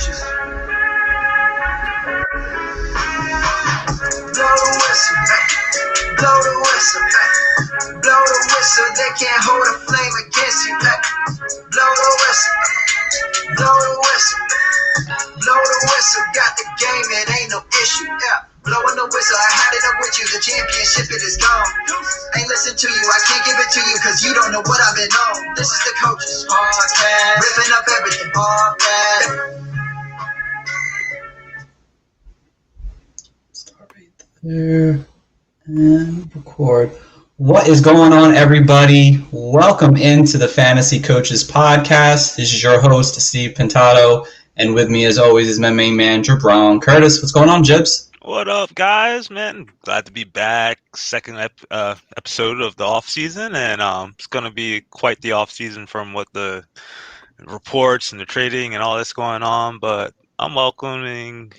coaches. Blow the whistle, blow the whistle, blow the whistle. They can't hold a flame against you. Blow the whistle, blow the whistle, blow the whistle. Got the game, it ain't no issue. Yeah. Blowing the whistle, I had it up with you. The championship, it is gone. Ain't listen to you, I can't give it to you, cause you don't know what I've been on. This is the Coaches Podcast, ripping up everything. Start right there and record. What is going on, everybody? Welcome into the Fantasy Coaches Podcast. This is your host, Steve Pintado, and with me, as always, is my main man, Brown Curtis. What's going on, Jibs? What up, guys? Man, glad to be back. Second episode of the off season, and it's gonna be quite the off season from what the reports and the trading and all this going on. But I'm welcoming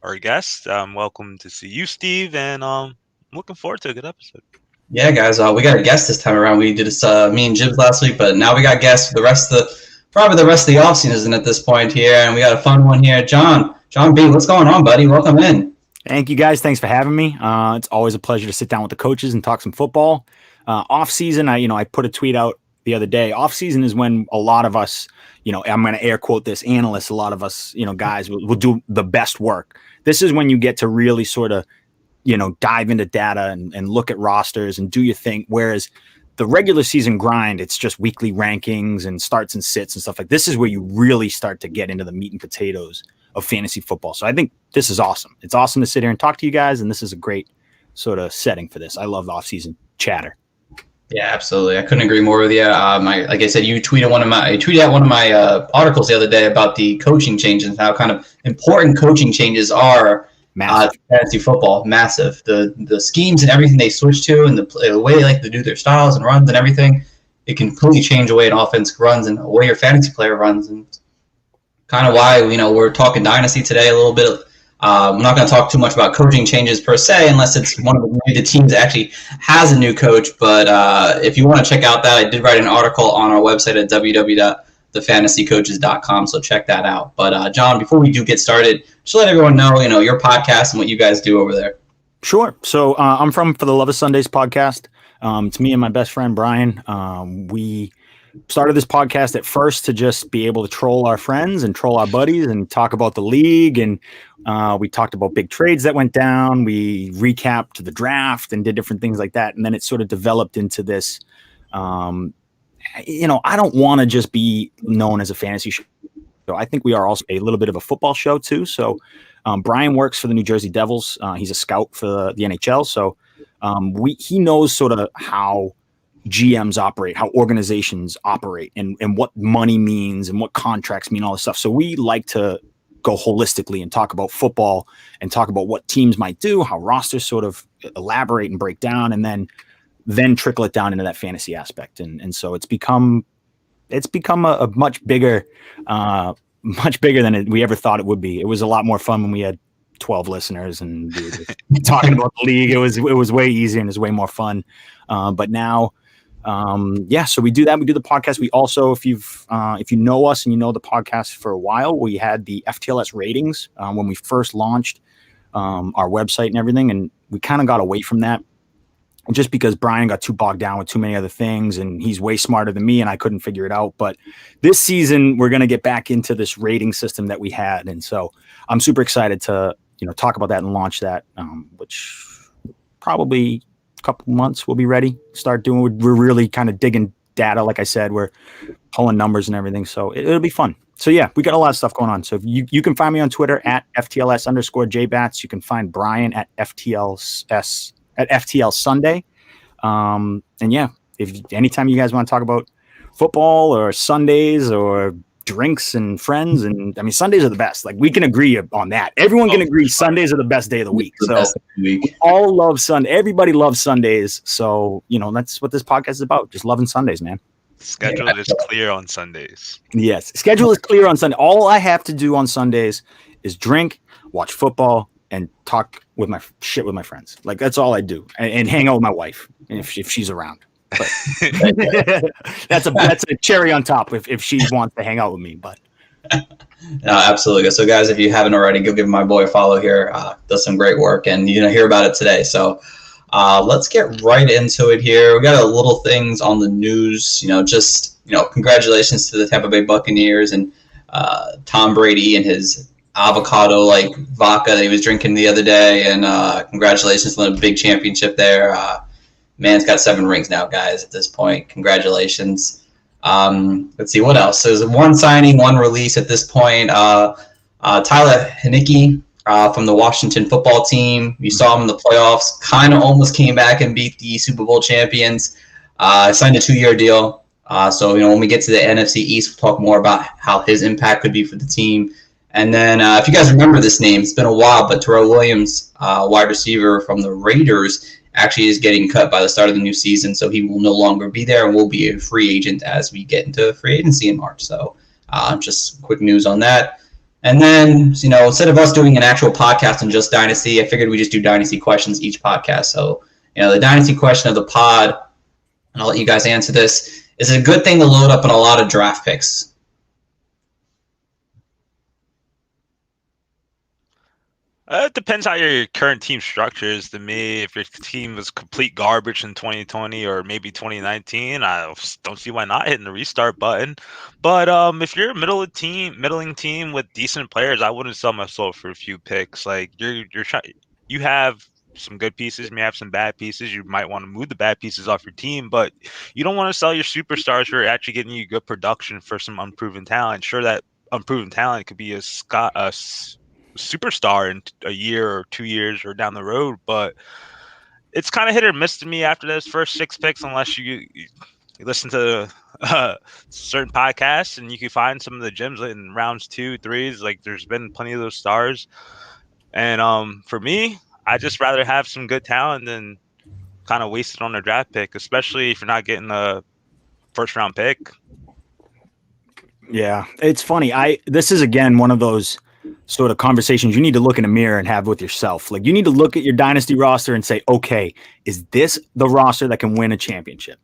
our guest. I'm welcome to see you, Steve, and I'm looking forward to a good episode. Yeah, guys, we got a guest this time around. We did this, me and Jibs last week, but now we got guests for the rest of the off season at this point here, and we got a fun one here. John B, what's going on, buddy? Welcome in. Thank you, guys. Thanks for having me. It's always a pleasure to sit down with the coaches and talk some football. Off season, I put a tweet out the other day. Off season is when a lot of us, I'm going to air quote this, analysts, a lot of us, guys will do the best work. This is when you get to really sort of, dive into data and look at rosters and do your thing. Whereas the regular season grind, it's just weekly rankings and starts and sits and stuff like this is where you really start to get into the meat and potatoes of fantasy football. So I think this is awesome. It's awesome to sit here and talk to you guys, and this is a great sort of setting for this. I love the off-season chatter. Yeah, absolutely. I couldn't agree more with you. Like I said, you tweeted out one of my articles the other day about the coaching changes and how kind of important coaching changes are to fantasy football. Massive. The schemes and everything they switch to, and the way they like to do their styles and runs and everything, it can completely change the way an offense runs and the way your fantasy player runs. And kind of why, we're talking Dynasty today a little bit. I'm not going to talk too much about coaching changes per se, unless it's one of the teams that actually has a new coach. But if you want to check out that, I did write an article on our website at www.thefantasycoaches.com, so check that out. But John, before we do get started, just let everyone know, your podcast and what you guys do over there. Sure. So I'm from ForTheLoveOfSundays Podcast. It's me and my best friend, Brian. We started this podcast at first to just be able to troll our friends and troll our buddies and talk about the league. And we talked about big trades that went down. We recapped the draft and did different things like that. And then it sort of developed into this, I don't want to just be known as a fantasy show. So I think we are also a little bit of a football show too. So Brian works for the New Jersey Devils. He's a scout for the NHL. So he knows sort of how GMs operate, how organizations operate, and what money means and what contracts mean, all this stuff. So we like to go holistically and talk about football and talk about what teams might do, how rosters sort of elaborate and break down, and then trickle it down into that fantasy aspect. And so it's become a much bigger than we ever thought it would be. It was a lot more fun when we had 12 listeners and we were just talking about the league. It was way easier and it was way more fun. But now, so we do that. We do the podcast. We also, if you know us and you know the podcast for a while, we had the FTLS ratings when we first launched our website and everything, and we kind of got away from that just because Brian got too bogged down with too many other things, and he's way smarter than me, and I couldn't figure it out. But this season, we're going to get back into this rating system that we had, and so I'm super excited to talk about that and launch that, which probably couple months we'll be ready start doing. We're really kind of digging data. Like I said, we're pulling numbers and everything, so it'll be fun. So yeah, we got a lot of stuff going on. So you can find me on Twitter at FTLS_JBats. You can find Brian at FTL Sunday. And yeah, if anytime you guys want to talk about football or Sundays or drinks and friends, and I mean Sundays are the best. Like we can agree on that. Everyone can agree Sundays are the best day of the week. So we all love Sunday. Everybody loves Sundays. So that's what this podcast is about. Just loving Sundays, man. Schedule is clear on Sundays. Yes, schedule is clear on Sunday. All I have to do on Sundays is drink, watch football, and talk with my friends. Like that's all I do, and hang out with my wife if she's around. But that's a cherry on top if she wants to hang out with me. But No, absolutely. So, guys, if you haven't already, go give my boy a follow here. Does some great work, and you're gonna hear about it today. So, let's get right into it here. We got a little things on the news. Congratulations to the Tampa Bay Buccaneers and Tom Brady and his avocado-like vodka that he was drinking the other day, and congratulations on a big championship there. Man's got 7 rings now, guys. At this point, congratulations. Let's see what else. There's one signing, one release at this point. Tyler Heineke from the Washington football team. You saw him in the playoffs. Kind of almost came back and beat the Super Bowl champions. Signed a 2-year deal. So when we get to the NFC East, we'll talk more about how his impact could be for the team. And then if you guys remember this name, it's been a while, but Terrell Williams, wide receiver from the Raiders, actually is getting cut by the start of the new season, so he will no longer be there and will be a free agent as we get into free agency in March. So just quick news on that. And then, instead of us doing an actual podcast on just Dynasty, I figured we just do Dynasty questions each podcast. So, the Dynasty question of the pod, and I'll let you guys answer this, is it a good thing to load up on a lot of draft picks? It depends how your current team structure is. To me, if your team was complete garbage in 2020 or maybe 2019, I don't see why not hitting the restart button. But if you're a middling team with decent players, I wouldn't sell myself for a few picks. Like you have some good pieces, you may have some bad pieces. You might want to move the bad pieces off your team, but you don't want to sell your superstars who are actually getting you good production for some unproven talent. Sure, that unproven talent could be a superstar in a year or 2 years or down the road, but it's kind of hit or miss to me after those first 6 picks, unless you listen to certain podcasts and you can find some of the gems in rounds 2, 3s. Like there's been plenty of those stars, and for me, I just rather have some good talent than kind of waste it on a draft pick, especially if you're not getting a first round pick. Yeah, it's funny. This is again one of those sort of conversations you need to look in a mirror and have with yourself. Like you need to look at your dynasty roster and say, okay, is this the roster that can win a championship?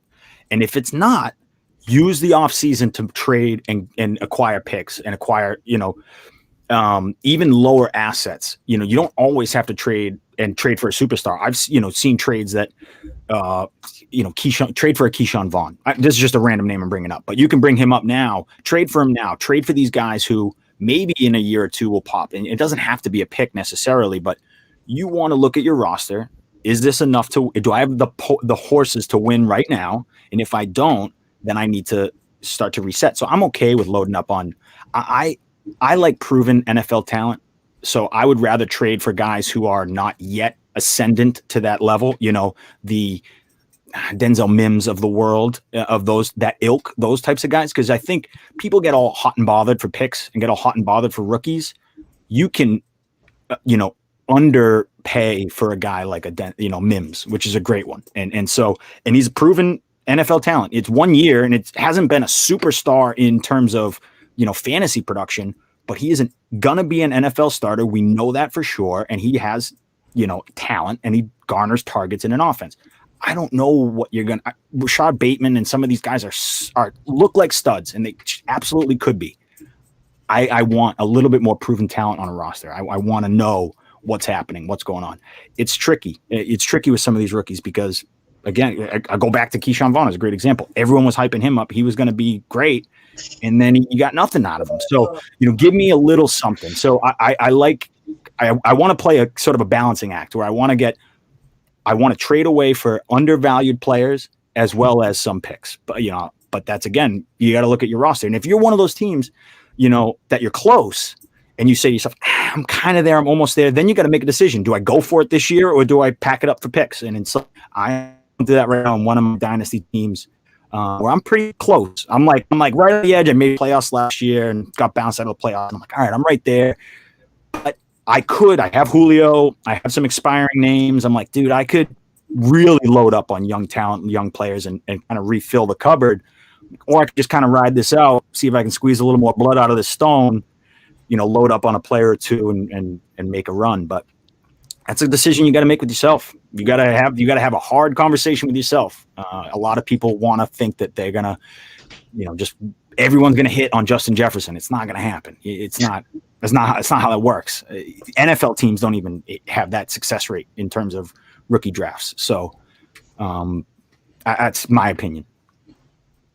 And if it's not, use the offseason to trade and acquire picks and acquire, even lower assets. You don't always have to trade for a superstar. I've seen trades that trade for a Keyshawn Vaughn. This is just a random name I'm bringing up, but you can bring him up now, trade for him now, trade for these guys who maybe in a year or two will pop. And it doesn't have to be a pick necessarily, but you want to look at your roster. Is this enough do I have the horses to win right now? And if I don't, then I need to start to reset. So I'm okay with loading up on, I like proven NFL talent. So I would rather trade for guys who are not yet ascendant to that level, the Denzel Mims of the world, of that ilk, those types of guys. Because I think people get all hot and bothered for picks and get all hot and bothered for rookies. You can, underpay for a guy like Mims, which is a great one. And he's a proven NFL talent. It's 1 year and it hasn't been a superstar in terms of, fantasy production, but he isn't gonna be an NFL starter. We know that for sure. And he has, talent, and he garners targets in an offense. I don't know what you're going to – Rashad Bateman and some of these guys are look like studs, and they absolutely could be. I want a little bit more proven talent on a roster. I want to know what's happening, what's going on. It's tricky. It's tricky with some of these rookies because, again, I go back to Keyshawn Vaughn as a great example. Everyone was hyping him up. He was going to be great, and then you got nothing out of him. So, give me a little something. So I want to play a sort of a balancing act where I want to trade away for undervalued players as well as some picks. But that's, again, you got to look at your roster. And if you're one of those teams, that you're close and you say to yourself, I'm kind of there, I'm almost there, then you got to make a decision. Do I go for it this year or do I pack it up for picks? And I do that right now on one of my dynasty teams where I'm pretty close. I'm like right on the edge. I made playoffs last year and got bounced out of the playoffs. I'm like, all right, I'm right there. But I have Julio. I have some expiring names. I'm like, dude, I could really load up on young talent and young players and kind of refill the cupboard. Or I could just kind of ride this out, see if I can squeeze a little more blood out of this stone, load up on a player or two and make a run. But that's a decision you got to make with yourself. You got to have a hard conversation with yourself. A lot of people want to think that they're going to, just everyone's going to hit on Justin Jefferson. It's not going to happen. It's not how that works. NFL teams don't even have that success rate in terms of rookie drafts. So that's my opinion.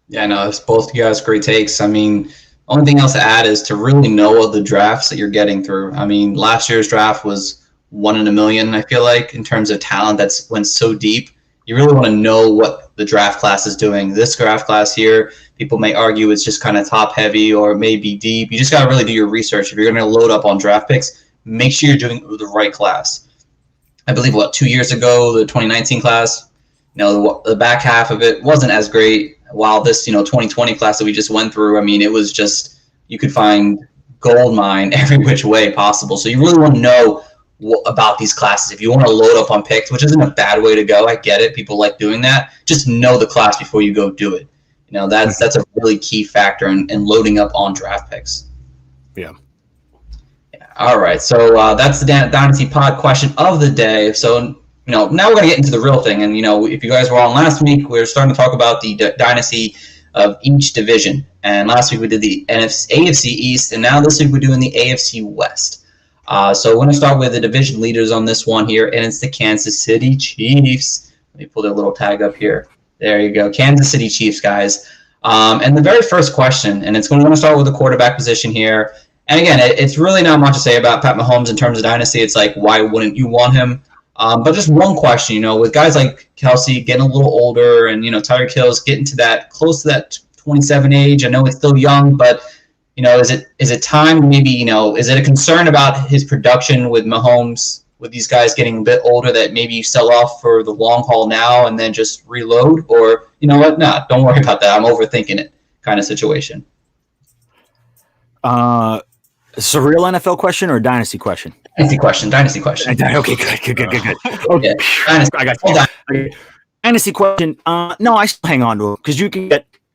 Yeah, no, it's both you guys great takes. I mean, only thing else to add is to really know the drafts that you're getting through. I mean, last year's draft was 1 in a million, I feel like, in terms of talent that's went so deep. You really want to know what the draft class is doing. This draft class here, people may argue it's just kind of top heavy or maybe deep. You just got to really do your research. If you're going to load up on draft picks, make sure you're doing the right class. I believe, 2 years ago, the 2019 class, the back half of it wasn't as great. While this, 2020 class that we just went through, I mean, it was just, you could find gold mine every which way possible. So you really want to know about these classes. If you want to load up on picks, which isn't a bad way to go, I get it. People like doing that. Just know the class before you go do it. That's a really key factor in loading up on draft picks. Yeah. All right. So that's the Dynasty Pod question of the day. So, now we're going to get into the real thing. And, if you guys were on last week, we were starting to talk about the dynasty of each division. And last week we did the AFC East, and now this week we're doing the AFC West. So we're going to start with the division leaders on this one here, and it's the Kansas City Chiefs. Let me pull their little tag up here. There you go. Kansas City Chiefs, guys. And the very first question, and we're going to start with the quarterback position here. And again, it's really not much to say about Pat Mahomes in terms of dynasty. It's like, why wouldn't you want him? But just one question, with guys like Kelsey getting a little older and, Tyreek Hill's getting close to that 27 age. I know it's still young, but, is it time maybe, is it a concern about his production with Mahomes, with these guys getting a bit older, that maybe you sell off for the long haul now and then just reload? Or, you know what? Nah, don't worry about that. I'm overthinking it kind of situation. It's a real NFL question or a dynasty question? Dynasty question. Okay, good. Okay. Yeah. I got you. Dynasty question. No, I still hang on to it because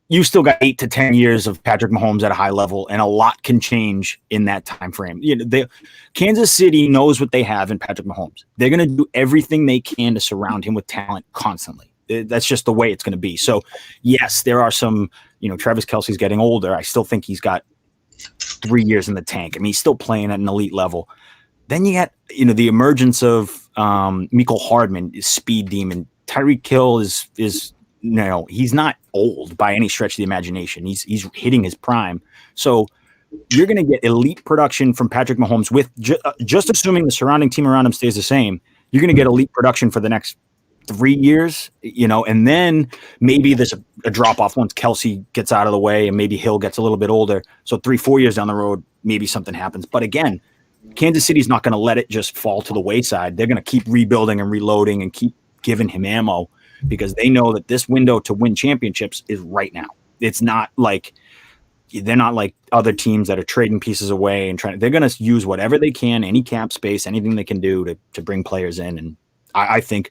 you still got 8 to 10 years of Patrick Mahomes at a high level, and a lot can change in that time frame. Kansas City knows what they have in Patrick Mahomes. They're going to do everything they can to surround him with talent constantly. That's just the way it's going to be. So, yes, there are some, Travis Kelce's getting older. I still think he's got 3 years in the tank. I mean, he's still playing at an elite level. Then you got, the emergence of Mecole Hardman, speed demon. Tyreek Hill is he's not old by any stretch of the imagination. He's hitting his prime. So you're going to get elite production from Patrick Mahomes with just assuming the surrounding team around him stays the same. You're going to get elite production for the next 3 years, and then maybe there's a drop off once Kelsey gets out of the way and maybe Hill gets a little bit older. So 3-4 years down the road, maybe something happens. But again, Kansas City's not going to let it just fall to the wayside. They're going to keep rebuilding and reloading and keep giving him ammo because they know that this window to win championships is right now. It's not like they're not like other teams that are trading pieces away and they're going to use whatever they can, any cap space, anything they can do to bring players in. And I think,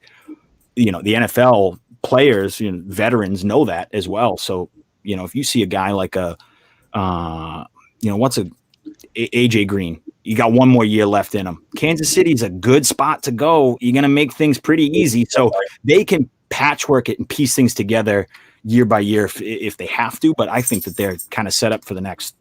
the NFL players, veterans know that as well. So, if you see a guy like AJ Green, you got 1 more year left in him. Kansas City's a good spot to go. You're going to make things pretty easy. So they can patchwork it and piece things together year by year if they have to. But I think that they're kind of set up for the next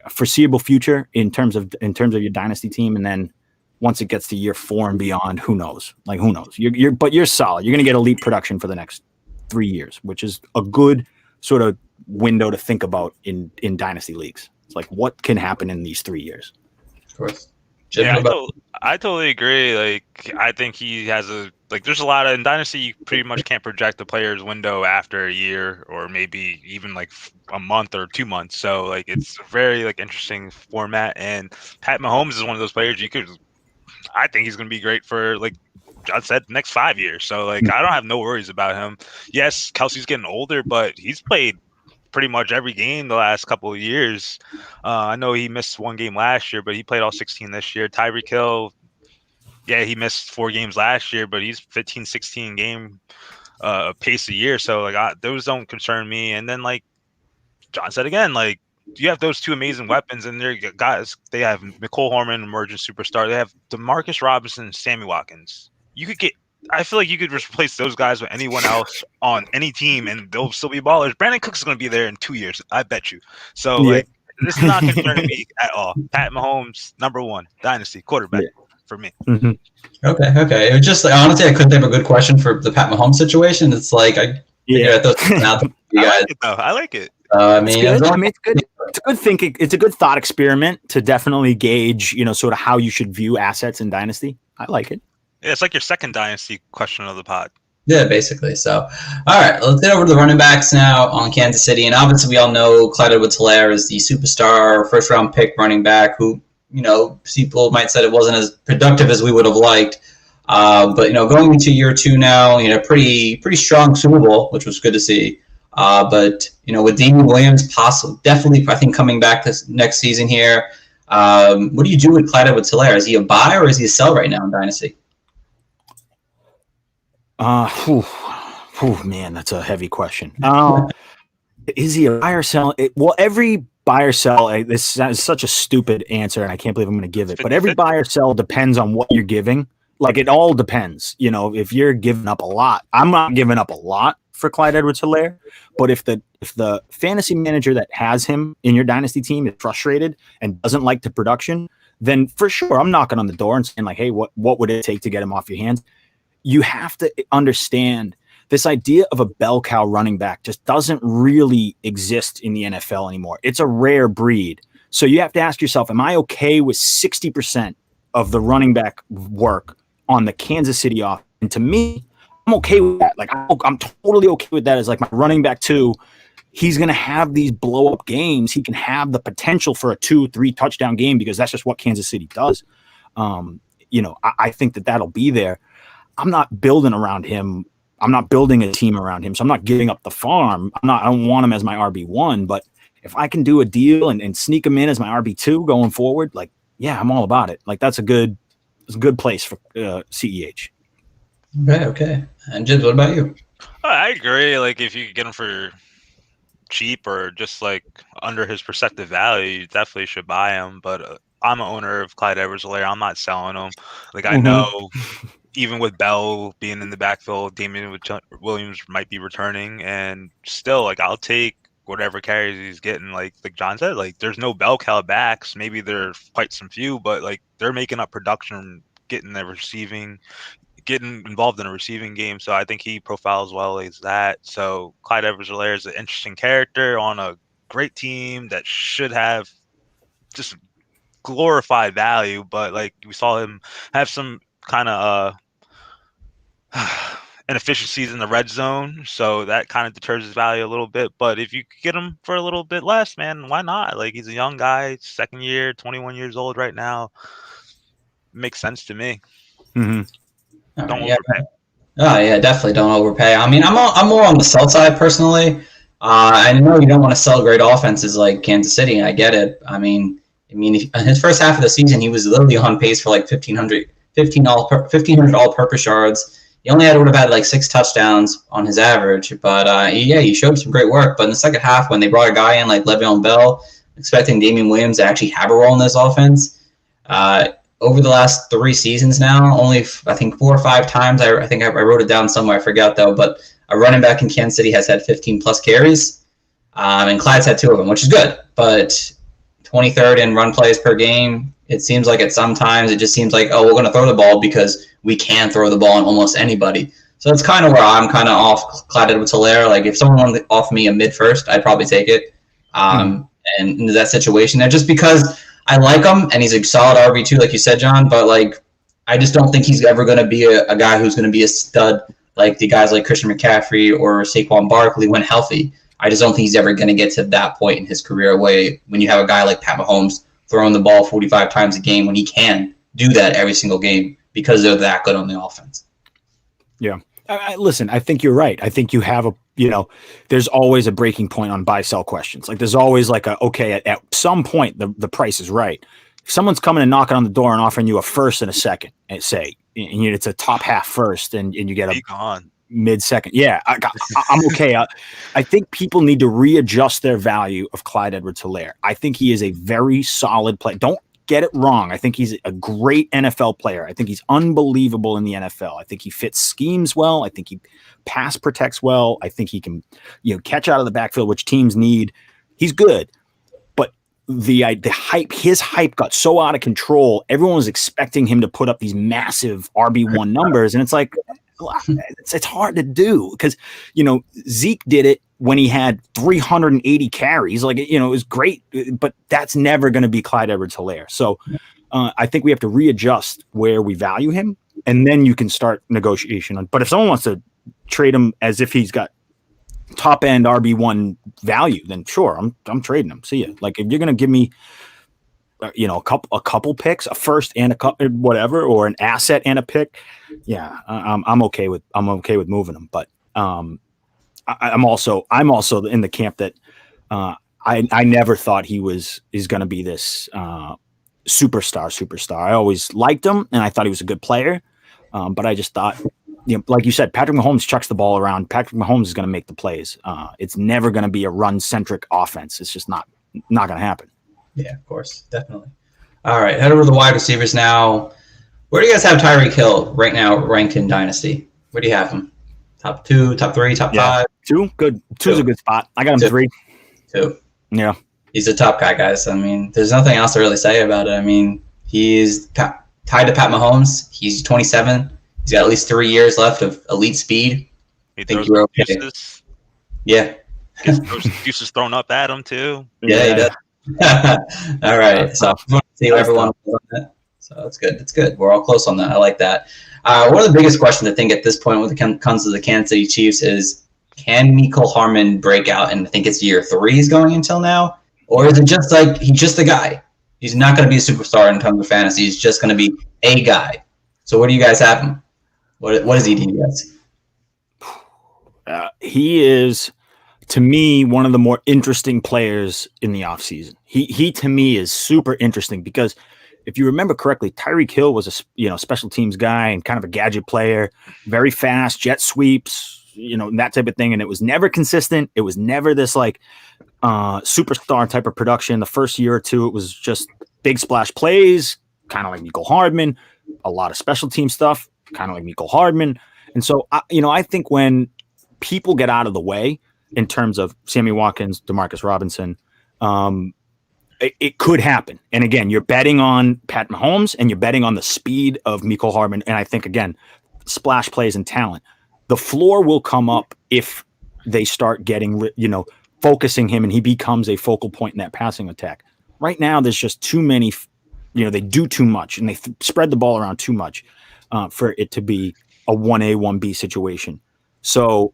foreseeable future in terms of your dynasty team. And then once it gets to year 4 and beyond, who knows? Who knows? But you're solid. You're going to get elite production for the next 3 years, which is a good sort of window to think about in dynasty leagues. It's like, what can happen in these 3 years? Of course. Yeah, I totally agree. I think he has there's a lot of, in Dynasty, you pretty much can't project the player's window after a year or maybe even a month or 2 months. So it's a very interesting format. And Pat Mahomes is one of those players I think he's going to be great for, John said, the next 5 years. So I don't have no worries about him. Yes, Kelsey's getting older, but he's played pretty much every game the last couple of years. I know he missed 1 game last year, but he played all 16 this year. Tyreek Hill, yeah, he missed 4 games last year, but he's 15, 16 game pace a year. So those don't concern me. And then John said again, you have those 2 amazing weapons, and they're guys. They have Mecole Hardman, emerging superstar. They have Demarcus Robinson and Sammy Watkins. You could get I feel like you could just replace those guys with anyone else on any team, and they'll still be ballers. Brandon Cooks is going to be there in 2 years, I bet you. So, this is not concerning me at all. Pat Mahomes, number 1, Dynasty quarterback for me. Mm-hmm. Okay. It was just like, honestly, I couldn't think of a good question for the Pat Mahomes situation. It's like I those out to you guys. I like it, though. I like it. It's good. It's a good thinking. It's a good thought experiment to definitely gauge, sort of how you should view assets in Dynasty. I like it. Yeah, it's like your second Dynasty question of the pod. Yeah, basically. So, all right, let's get over to the running backs now on Kansas City. And obviously, we all know Clyde Edwards-Helaire is the superstar first-round pick running back who, people might say it wasn't as productive as we would have liked. But, going into year 2 now, pretty strong Super Bowl, which was good to see. But, with Damien Williams definitely, I think, coming back this next season here, what do you do with Clyde Edwards-Helaire? Is he a buy or is he a sell right now in Dynasty? Man, that's a heavy question. Is he a buy or sell? Well, every buy or sell, this is such a stupid answer, and I can't believe I'm going to give it. But every buy or sell depends on what you're giving. Like, it all depends. If you're giving up a lot, I'm not giving up a lot for Clyde Edwards-Helaire. But if the fantasy manager that has him in your dynasty team is frustrated and doesn't like the production, then for sure I'm knocking on the door and saying, like, hey, what would it take to get him off your hands? You have to understand this idea of a bell cow running back just doesn't really exist in the NFL anymore. It's a rare breed. So you have to ask yourself, am I okay with 60% of the running back work on the Kansas City offense? And to me, I'm okay with that. Like, I'm totally okay with that as like my running back 2. He's going to have these blow up games. He can have the potential for a 2-3 touchdown game because that's just what Kansas City does. I think that'll be there. I'm not building around him. I'm not building a team around him. So I'm not giving up the farm. I don't want him as my RB1, but if I can do a deal and sneak him in as my RB2 going forward, like, yeah, I'm all about it. Like, that's a good place for CEH. Okay. And Jibs, what about you? I agree. Like, if you could get him for cheap or just like under his perceptive value, you definitely should buy him. But I'm an owner of Clyde Edwards-Helaire. I'm not selling him. Like, I know even with Bell being in the backfield, Damien Williams might be returning, and still, like, I'll take whatever carries he's getting. Like John said, like, there's no bell cow backs. Maybe there's quite some few, but like, they're making up production, getting involved in a receiving game. So I think he profiles well as that. So Clyde Edwards-Helaire is an interesting character on a great team that should have just glorified value, but like, we saw him have some kind of inefficiencies in the red zone, so that kind of deters his value a little bit. But if you get him for a little bit less, man, why not? Like, he's a young guy, second year, 21 years old right now. Makes sense to me. Mm-hmm. Don't overpay. Oh yeah, definitely don't overpay. I mean, I'm more on the sell side personally. I know you don't want to sell great offenses like Kansas City, and I get it. I mean, in his first half of the season, he was literally on pace for like 1,500 all-purpose yards. He would have had like 6 touchdowns on his average, but he showed some great work. But in the second half, when they brought a guy in like Le'Veon Bell, expecting Damien Williams to actually have a role in this offense, over the last 3 seasons now, only I think 4 or 5 times, I think I wrote it down somewhere, I forgot though, but a running back in Kansas City has had 15 plus carries, and Clyde's had 2 of them, which is good. But 23rd in run plays per game. It seems like sometimes it just seems like, oh, we're going to throw the ball because we can throw the ball on almost anybody. So that's kind of where I'm kind of off Clyde Edwards-Helaire. Like, if someone wanted to offer me a mid-first, I'd probably take it. And in that situation, and just because I like him and he's a solid RB2, like you said, John, but like, I just don't think he's ever going to be a guy who's going to be a stud like the guys like Christian McCaffrey or Saquon Barkley when healthy. I just don't think he's ever going to get to that point in his career when you have a guy like Pat Mahomes throwing the ball 45 times a game when he can do that every single game because they're that good on the offense. Yeah. Listen, I think you're right. I think you have there's always a breaking point on buy-sell questions. Like, there's always like at some point, the price is right. If someone's coming and knocking on the door and offering you a first and a second, and say, and it's a top half first and you get a mid-second. Yeah, I'm okay. I think people need to readjust their value of Clyde Edwards-Helaire. I think he is a very solid play. Don't get it wrong. I think he's a great NFL player. I think he's unbelievable in the NFL. I think he fits schemes well. I think he pass protects well. I think he can, catch out of the backfield, which teams need. He's good. But the hype, his hype got so out of control. Everyone was expecting him to put up these massive RB1 numbers. And it's like, it's hard to do because, Zeke did it when he had 380 carries. Like, it was great, but that's never going to be Clyde Edwards-Helaire. So I think we have to readjust where we value him, and then you can start negotiation. But if someone wants to trade him as if he's got top end RB1 value, then sure, I'm trading him. See ya. Like, if you're going to give me, a couple picks, a first and a couple, whatever, or an asset and a pick, yeah, I'm okay with moving them. But I'm also in the camp that I never thought he's going to be this superstar. I always liked him, and I thought he was a good player. But I just thought, like you said, Patrick Mahomes chucks the ball around. Patrick Mahomes is going to make the plays. It's never going to be a run-centric offense. It's just not going to happen. Yeah, of course. Definitely. All right, head over to the wide receivers now. Where do you guys have Tyreek Hill right now ranked in Dynasty? Where do you have him? Top 2, top 3, top 5? 2? Good. 2's a good spot. I got him 3. 2. Yeah. He's a top guy, guys. I mean, there's nothing else to really say about it. I mean, he's tied to Pat Mahomes. He's 27. He's got at least 3 years left of elite speed. He I think throws you're okay. excuses. Yeah. Gets those excuses thrown up at him, too. Yeah, he does. All right. So see what everyone does on that. So that's good. That's good. We're all close on that. I like that. One of the biggest questions I think at this point when it comes to the Kansas City Chiefs is, can Mecole Hardman break out? And I think it's year 3 he's going until now. Or is it just like he's just a guy? He's not going to be a superstar in terms of fantasy. He's just going to be a guy. So where do you guys have him? What does he do, guys? He is, to me, one of the more interesting players in the offseason. He to me is super interesting because if you remember correctly, Tyreek Hill was a special teams guy and kind of a gadget player, very fast, jet sweeps, that type of thing. And it was never consistent. It was never this like superstar type of production. The first year or two, it was just big splash plays, kind of like Mecole Hardman, a lot of special team stuff, kind of like Mecole Hardman. And so, I think when people get out of the way in terms of Sammy Watkins, Demarcus Robinson, it could happen. And again, you're betting on Pat Mahomes and you're betting on the speed of Mecole Hardman. And I think, again, splash plays and talent. The floor will come up if they start getting, focusing him and he becomes a focal point in that passing attack. Right now, there's just too many, they do too much and they spread the ball around too much for it to be a 1A, 1B situation. So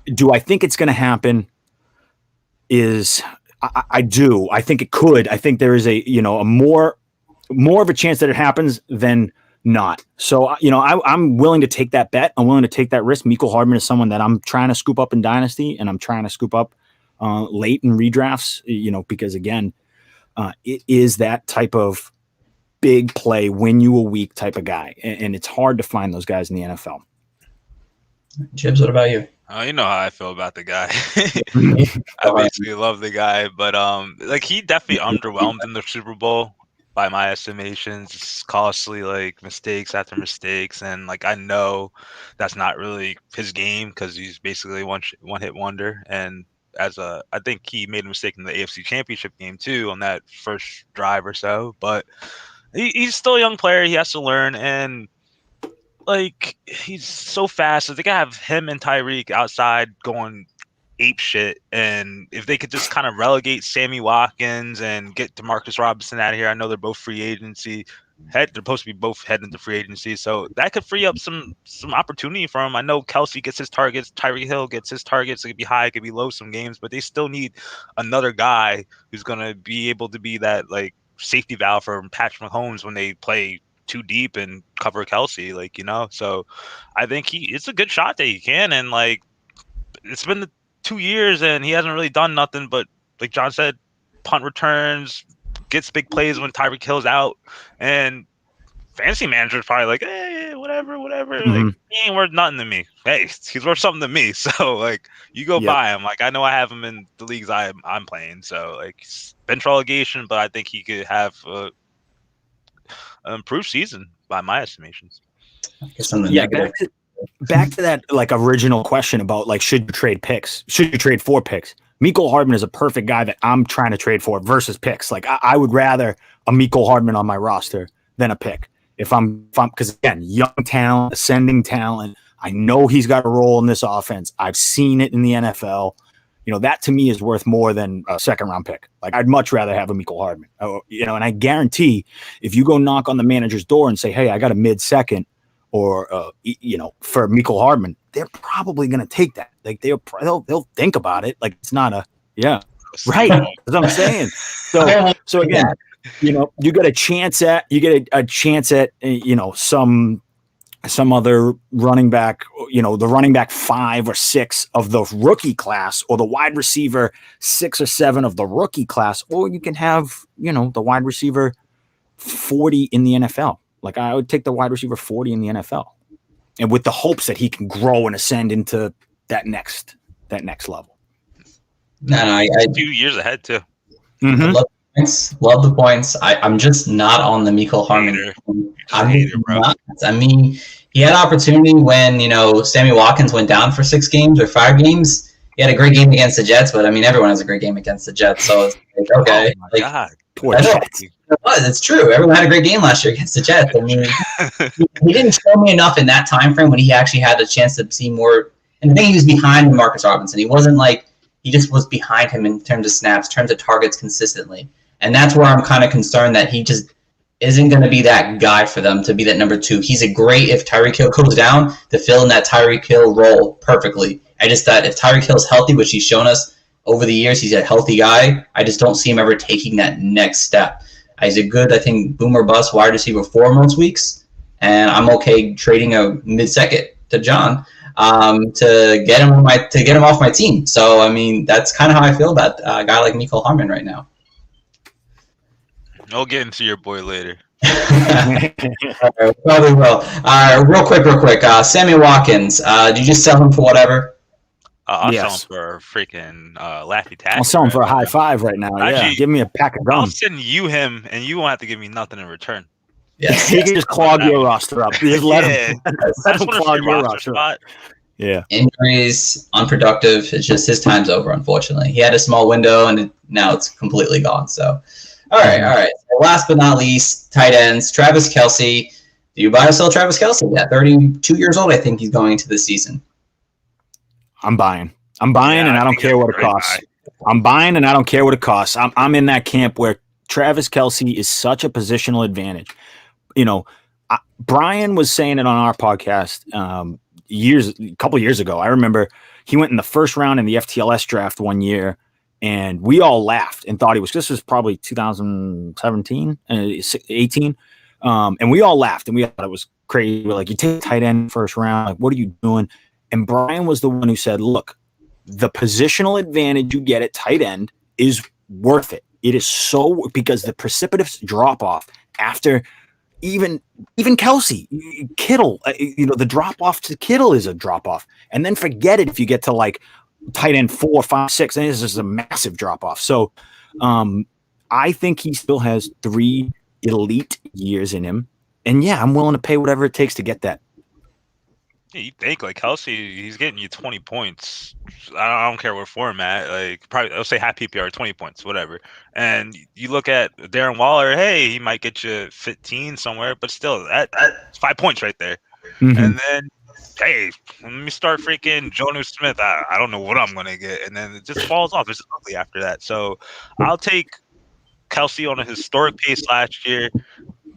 do I think it's going to happen? I do. I think it could. I think there is a more of a chance that it happens than not. So, I'm willing to take that bet. I'm willing to take that risk. Mecole Hardman is someone that I'm trying to scoop up in Dynasty and I'm trying to scoop up late in redrafts, because again, it is that type of big play, win you a week type of guy. And it's hard to find those guys in the NFL. Chibbs, what about you? You know how I feel about the guy. I basically love the guy, but he definitely underwhelmed in the Super Bowl by my estimations. It's costly, like mistakes after mistakes, and I know that's not really his game because he's basically one hit wonder. And I think he made a mistake in the AFC Championship game too on that first drive or so. But he's still a young player. He has to learn and. He's so fast. I think I have him and Tyreek outside going ape shit. And if they could just kind of relegate Sammy Watkins and get Demarcus Robinson out of here, I know they're both free agency. They're supposed to be both heading into free agency. So that could free up some opportunity for him. I know Kelsey gets his targets. Tyreek Hill gets his targets. It could be high, it could be low some games, but they still need another guy who's going to be able to be that safety valve for Patrick Mahomes when they play too deep and cover Kelsey, so I think it's a good shot that he can. And it's been 2 years and he hasn't really done nothing but, like John said, punt returns, gets big plays when Tyreek Hill's out, and fantasy manager's probably like, hey, whatever. Mm-hmm. He ain't worth nothing to me. Hey, he's worth something to me. So you go buy him. I know I have him in the leagues I'm playing. So bench relegation, but I think he could have improved season by my estimations. Yeah, back to that like original question about like should you trade picks? Should you trade for picks? Mecole Hardman is a perfect guy that I'm trying to trade for versus picks. Like I would rather a Mecole Hardman on my roster than a pick. If I'm because again, young talent, ascending talent. I know he's got a role in this offense. I've seen it in the NFL. You know, that to me is worth more than a second round pick. Like I'd much rather have a Mecole Hardman. You know, and I guarantee if you go knock on the manager's door and say, "Hey, I got a mid-second," or you know, for Mecole Hardman, they're probably going to take that. Like they'll think about it. Like it's not a right. That's what I'm saying. So again, you know, you get a chance at you know some other running back, you know, the running back 5 or 6 of the rookie class, or the wide receiver 6 or 7 of the rookie class, or you can have, you know, the wide receiver 40 in the NFL. Like I would take the wide receiver 40 in the NFL, and with the hopes that he can grow and ascend into that next level. No, I 2 years ahead too. Mm-hmm. Love the points. I'm just not on the Mecole Hardman. I mean, he had opportunity when, you know, Sammy Watkins went down for 6 games or 5 games. He had a great game against the Jets, but I mean, everyone has a great game against the Jets. So it's like, okay. Oh my God. Poor Jets. It's true. Everyone had a great game last year against the Jets. I mean, he didn't show me enough in that time frame when he actually had a chance to see more. And I think he was behind Marcus Robinson. He wasn't like, he just was behind him in terms of snaps, in terms of targets consistently. And that's where I'm kind of concerned that he just isn't going to be that guy for them to be that number 2. He's a great, if Tyreek Hill goes down, to fill in that Tyreek Hill role perfectly. I just thought if Tyreek Hill's healthy, which he's shown us over the years, he's a healthy guy. I just don't see him ever taking that next step. He's a good, I think, boomer bust wide receiver 4 most weeks. And I'm okay trading a mid-second to John to get him off my team. So, I mean, that's kind of how I feel about a guy like Mecole Hardman right now. I'll get into your boy later. Probably will. Real quick. Sammy Watkins, did you just sell him for whatever? I'll sell him for a freaking Laffy Taffy. I'll sell him for a high five right now. Actually, give me a pack of gum. I'll send you him, and you won't have to give me nothing in return. Yes. He can just clog your roster up. Just let him clog your roster up. Yeah. Injuries, unproductive. It's just his time's over, unfortunately. He had a small window, and now it's completely gone. So, all right. So last but not least, tight ends. Travis Kelce. Do you buy or sell Travis Kelce? Yeah, 32 years old, I think he's going into this season. I'm buying, and I don't care what it costs. I'm buying, and I don't care what it costs. I'm in that camp where Travis Kelce is such a positional advantage. You know, Brian was saying it on our podcast a couple years ago. I remember he went in the first round in the FTLS draft one year, and we all laughed and thought this was probably 2017, 18. And we all laughed and we thought it was crazy. We're like, you take tight end first round. Like, what are you doing? And Brian was the one who said, look, the positional advantage you get at tight end is worth it. It is so, because the precipitous drop off after even Kelce, Kittle, the drop off to Kittle is a drop off. And then forget it if you get to like tight end 4, 5, 6, and this is a massive drop off. So I think he still has 3 elite years in him. And yeah, I'm willing to pay whatever it takes to get that. Yeah, you think like Kelce, he's getting you 20 points. I don't care what format. Like probably, I'll say half PPR, 20 points, whatever. And you look at Darren Waller. Hey, he might get you 15 somewhere, but still, that's 5 points right there. Mm-hmm. And then, hey, let me start freaking Jonnu Smith. I don't know what I'm gonna get, and then it just falls off. It's ugly after that. So I'll take Kelce on a historic pace last year.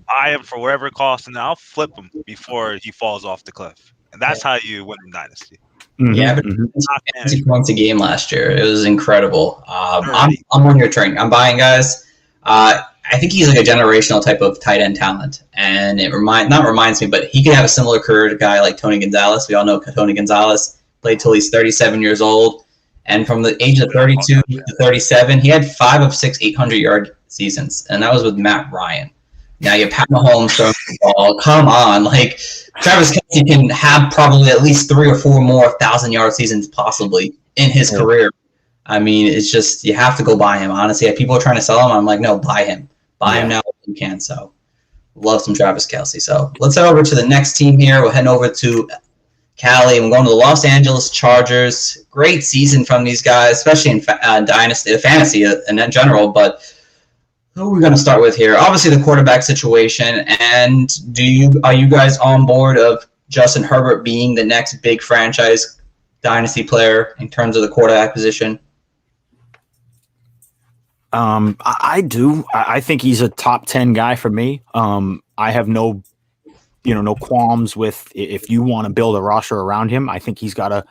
Buy him for whatever it costs, and then I'll flip him before he falls off the cliff. And that's how you win in Dynasty. Mm-hmm. Yeah, but 50 points a game last year. It was incredible. I'm on your train. I'm buying guys. I think he's like a generational type of tight end talent. And it reminds me, but he could have a similar career to a guy like Tony Gonzalez. We all know Tony Gonzalez played till he's 37 years old. And from the age of 32 to 37, he had 5 of 6 800-yard seasons. And that was with Matt Ryan. Now you Pat Mahomes throwing the ball. Come on, like Travis Kelce can have probably at least 3 or 4 more 1,000-yard seasons possibly in his career. I mean, it's just you have to go buy him. Honestly, if people are trying to sell him, I'm like, no, buy him. Buy him now if you can. So, Love some Travis Kelce. So let's head over to the next team here. We're heading over to Cali, and we're going to the Los Angeles Chargers. Great season from these guys, especially in Dynasty, fantasy in general. But who are we going to start with here? Obviously, the quarterback situation. And are you guys on board of Justin Herbert being the next big franchise Dynasty player in terms of the quarterback position? I do. I think he's a top 10 guy for me. I have no qualms with if you want to build a roster around him. I think he's got a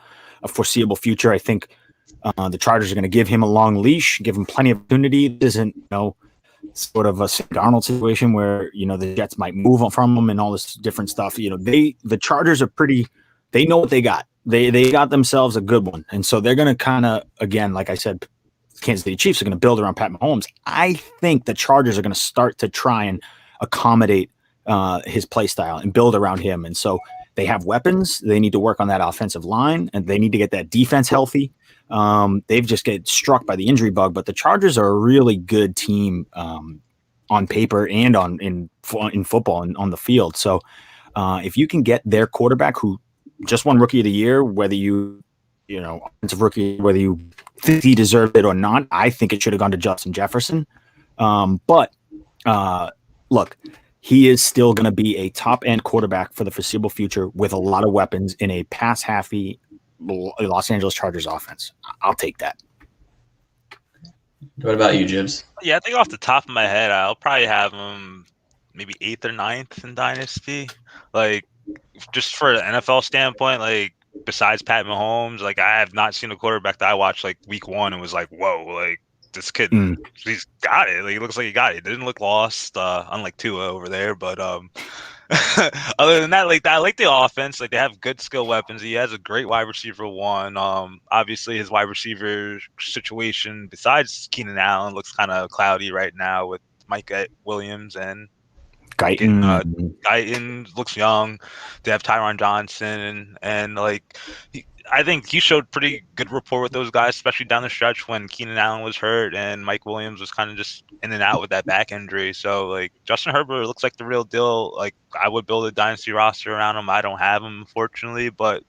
foreseeable future. I think the Chargers are going to give him a long leash, give him plenty of opportunity. This isn't, sort of a Sam Darnold situation where, the Jets might move on from him and all this different stuff. The Chargers are they know what they got. They got themselves a good one. And so they're going to kind of, again, like I said, Kansas City Chiefs are going to build around Pat Mahomes. I think the Chargers are going to start to try and accommodate his play style and build around him. And so they have weapons. They need to work on that offensive line, and they need to get that defense healthy. They've just get struck by the injury bug, but the Chargers are a really good team on paper and in football and on the field. So if you can get their quarterback who just won Rookie of the Year, whether offensive rookie, whether you think he deserved it or not, I think it should have gone to Justin Jefferson. But look, he is still going to be a top-end quarterback for the foreseeable future with a lot of weapons in a pass-happy Los Angeles Chargers offense. I'll take that. What about you, Jibs? Yeah, I think off the top of my head, I'll probably have him maybe 8th or 9th in Dynasty. Like, just for an NFL standpoint, like, besides Pat Mahomes, like, I have not seen a quarterback that I watched, like, week 1 and was like, whoa, like, this kid, he's got it. Like, he looks like he got it. He didn't look lost, unlike Tua over there. But other than that, I like the offense. Like, they have good skill weapons. He has a great wide receiver one. Obviously, his wide receiver situation, besides Keenan Allen, looks kind of cloudy right now with Mike Williams and Guyton looks young. They have Tyron Johnson and I think he showed pretty good rapport with those guys, especially down the stretch when Keenan Allen was hurt and Mike Williams was kind of just in and out with that back injury. So, Justin Herbert looks like the real deal. Like, I would build a dynasty roster around him. I don't have him, unfortunately, but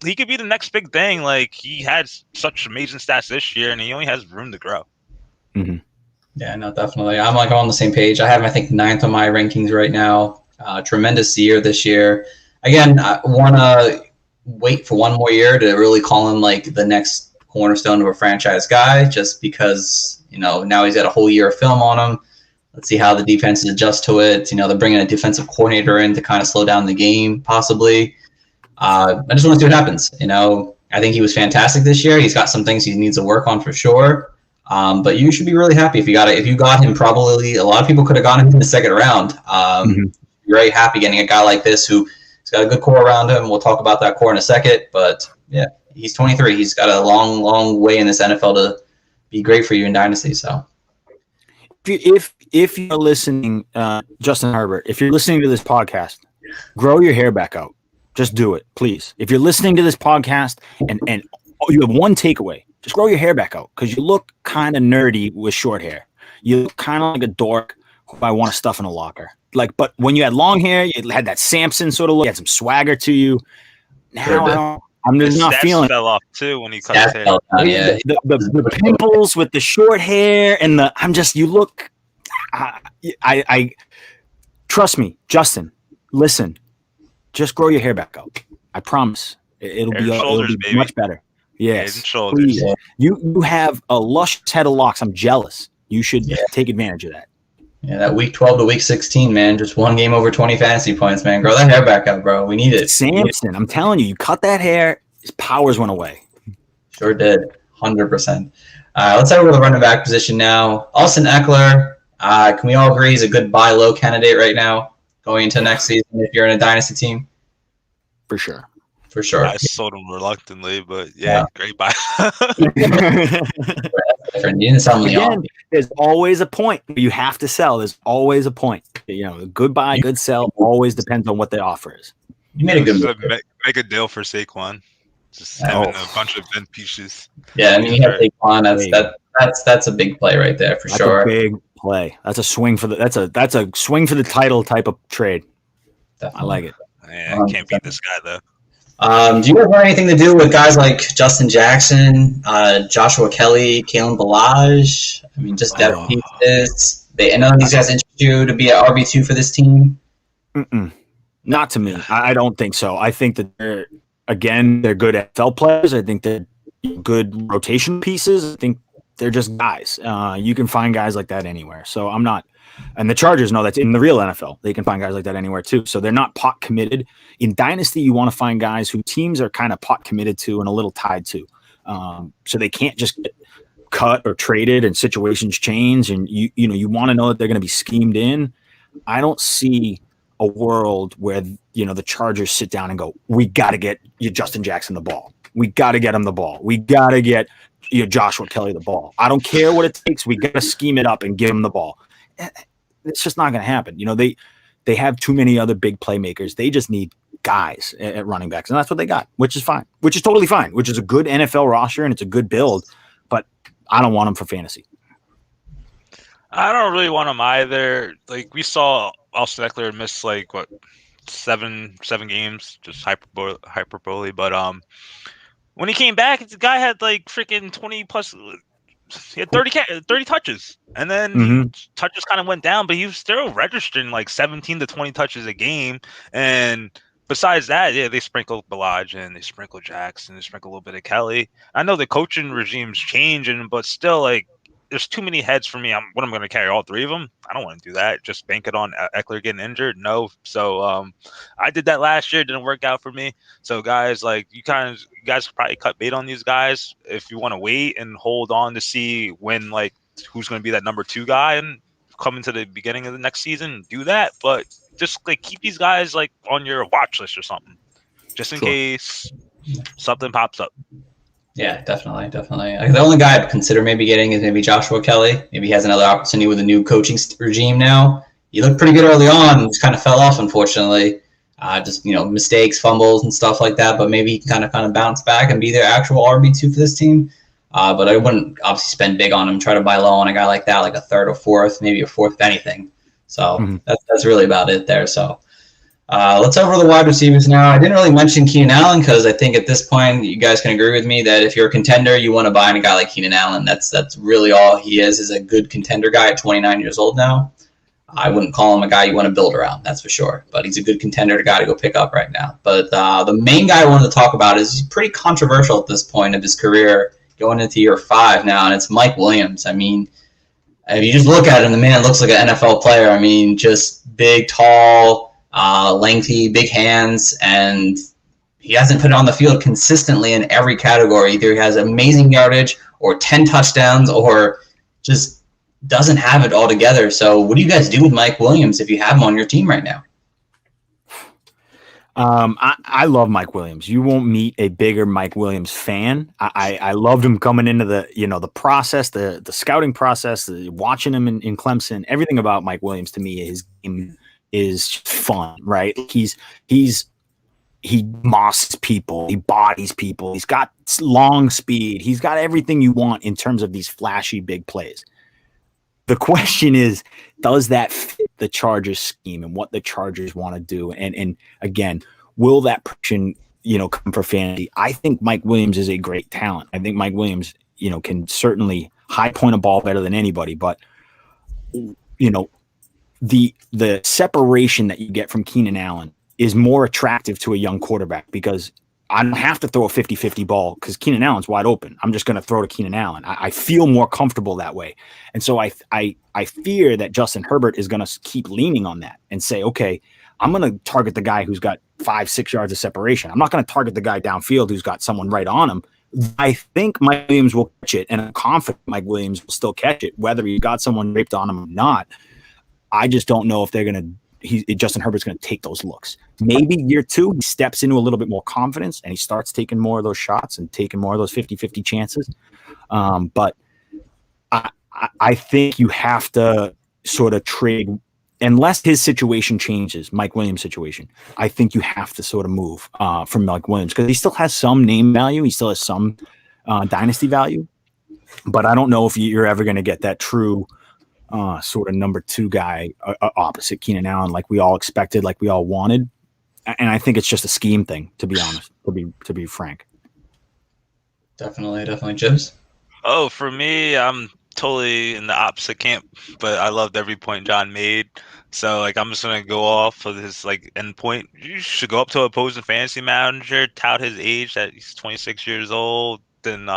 he could be the next big thing. Like, he had such amazing stats this year, and he only has room to grow. Mm-hmm. Yeah, no, definitely. I'm on the same page. I have him, I think, 9th on my rankings right now. Tremendous year this year. Again, I want to wait for one more year to really call him the next cornerstone of a franchise guy, just because, now he's got a whole year of film on him. Let's see how the defenses adjust to it. They're bringing a defensive coordinator in to kind of slow down the game, possibly. I just want to see what happens. I think he was fantastic this year. He's got some things he needs to work on for sure. But you should be really happy if you got it. If you got him, probably a lot of people could have gotten him in the second round. Very happy getting a guy like this who's got a good core around him. We'll talk about that core in a second. But yeah, he's 23. He's got a long, long way in this NFL to be great for you in Dynasty. So if you're listening, Justin Herbert, if you're listening to this podcast, grow your hair back out. Just do it, please. If you're listening to this podcast and you have one takeaway, just grow your hair back out because you look kind of nerdy with short hair. You look kind of like a dork who I want to stuff in a locker. But when you had long hair, you had that Samson sort of look. You had some swagger to you. Now I'm just not feeling. Fell off too when he cut his hair. Yeah. The pimples with the short hair and you look. I trust me, Justin. Listen, just grow your hair back out. I promise it'll be much better. Yes, please. You have a luscious head of locks. I'm jealous. You should take advantage of that. Yeah, that week 12 to week 16, man. Just one game over 20 fantasy points, man. Grow that hair back out, bro. We need it. Samson, I'm telling you, you cut that hair, his powers went away. Sure did. 100%. Let's head over to the running back position now. Austin Eckler, can we all agree he's a good buy low candidate right now going into next season if you're in a dynasty team? For sure. For sure. I sold him reluctantly, but great buy. Again, there's always a point. You have to sell. There's always a point. Good buy, good sell. Always depends on what the offer is. You made a good move. Make a deal for Saquon. Just having a bunch of Ben pieces. Yeah, I mean, you have Saquon. That's a big play right there for sure. A big play. That's a swing for the that's a swing for the title type of trade. Definitely. I like it. Yeah, I can't beat this guy though. Do you have anything to do with guys like Justin Jackson, Joshua Kelly, Kalen Ballage? I mean, just depth pieces. I know these guys interest you to be an RB2 for this team. Not to me. I don't think so. I think that they're good NFL players. I think they're good rotation pieces. I think they're just guys. You can find guys like that anywhere. So I'm not. And the Chargers know that's in the real NFL. They can find guys like that anywhere too. So they're not pot committed. In Dynasty, you want to find guys who teams are kind of pot committed to and a little tied to. So they can't just get cut or traded and situations change. And you want to know that they're going to be schemed in. I don't see a world where the Chargers sit down and go, we got to get Justin Jackson the ball. We got to get him the ball. We got to get Joshua Kelly the ball. I don't care what it takes. We got to scheme it up and give him the ball. It's just not going to happen. They have too many other big playmakers. They just need guys at running backs, and that's what they got, which is fine, which is totally fine, which is a good NFL roster, and it's a good build, but I don't want them for fantasy. I don't really want them either. Like, we saw Austin Eckler miss, seven games, just hyperbole, but when he came back, the guy had, freaking 20 plus... He had 30 touches, and then touches kind of went down, but he was still registering 17 to 20 touches a game. And besides that, they sprinkled Ballage and they sprinkled Jackson, they sprinkled a little bit of Kelly. I know the coaching regime's changing, but still, there's too many heads for me. I'm going to carry all three of them? I don't want to do that. Just bank it on Eckler getting injured? No. So I did that last year. It didn't work out for me. So guys, you guys probably cut bait on these guys if you want to wait and hold on to see when who's going to be that number 2 guy and come into the beginning of the next season. Do that, but just keep these guys on your watch list or something, just in case something pops up. Yeah, definitely. The only guy I'd consider maybe getting is maybe Joshua Kelly. Maybe he has another opportunity with a new coaching regime now. He looked pretty good early on, just kind of fell off, unfortunately. Mistakes, fumbles, and stuff like that. But maybe he can kind of bounce back and be their actual RB2 for this team. But I wouldn't obviously spend big on him. Try to buy low on a guy like that, like a third or fourth, maybe a fourth, if anything. So that's really about it there. So. Let's over the wide receivers now. I didn't really mention Keenan Allen because I think at this point you guys can agree with me that if you're a contender, you want to buy in a guy like Keenan Allen. That's really all he is a good contender guy at 29 years old now. I wouldn't call him a guy you want to build around, that's for sure. But he's a good contender guy to go pick up right now. But the main guy I wanted to talk about is he's pretty controversial at this point of his career, going into year 5 now, and it's Mike Williams. I mean, if you just look at him, the man looks like an NFL player. I mean, just big, tall, lengthy, big hands, and he hasn't put it on the field consistently in every category. Either he has amazing yardage or 10 touchdowns or just doesn't have it all together. So what do you guys do with Mike Williams if you have him on your team right now? I love Mike Williams. You won't meet a bigger Mike Williams fan. I loved him coming into the process, the scouting process, watching him in Clemson. Everything about Mike Williams to me, his game is fun, right? He mosses people, he bodies people, he's got long speed, he's got everything you want in terms of these flashy big plays. The question is, does that fit the Chargers scheme and what the Chargers want to do? And again, will that person, come for fantasy? I think Mike Williams is a great talent. I think Mike Williams, can certainly high point a ball better than anybody, but the separation that you get from Keenan Allen is more attractive to a young quarterback because I don't have to throw a 50-50 ball because Keenan Allen's wide open. I'm just going to throw to Keenan Allen. I feel more comfortable that way. And so I fear that Justin Herbert is going to keep leaning on that and say, okay, I'm going to target the guy who's got 5-6 yards of separation. I'm not going to target the guy downfield who's got someone right on him. I think Mike Williams will catch it, and I'm confident Mike Williams will still catch it, whether he got someone raped on him or not. I just don't know if they're going to Justin Herbert's going to take those looks. Maybe year 2, he steps into a little bit more confidence and he starts taking more of those shots and taking more of those 50-50 chances. But I think you have to sort of trade, unless his situation changes, Mike Williams' situation, I think you have to sort of move from Mike Williams because he still has some name value. He still has some dynasty value. But I don't know if you're ever going to get that true sort of number 2 guy opposite Keenan Allen, like we all expected, like we all wanted. And I think it's just a scheme thing, to be honest, to be frank. Definitely, Jibs. Oh, for me, I'm totally in the opposite camp, but I loved every point John made. So, like, I'm just gonna go off of his end point. You should go up to an opposing fantasy manager, tout his age that he's 26 years old, then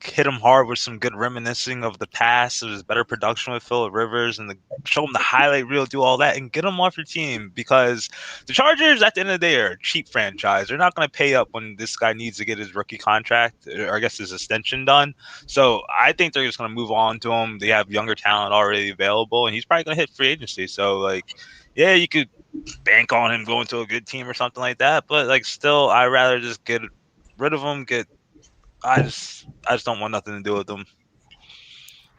hit him hard with some good reminiscing of the past. It was better production with Phillip Rivers, and show him the highlight reel, do all that, and get him off your team, because the Chargers, at the end of the day, are a cheap franchise. They're not going to pay up when this guy needs to get his rookie contract, or I guess his extension done. So I think they're just going to move on to him. They have younger talent already available, and he's probably going to hit free agency. So, yeah, you could bank on him going to a good team or something like that, but still, I'd rather just get rid of him, I just don't want nothing to do with them.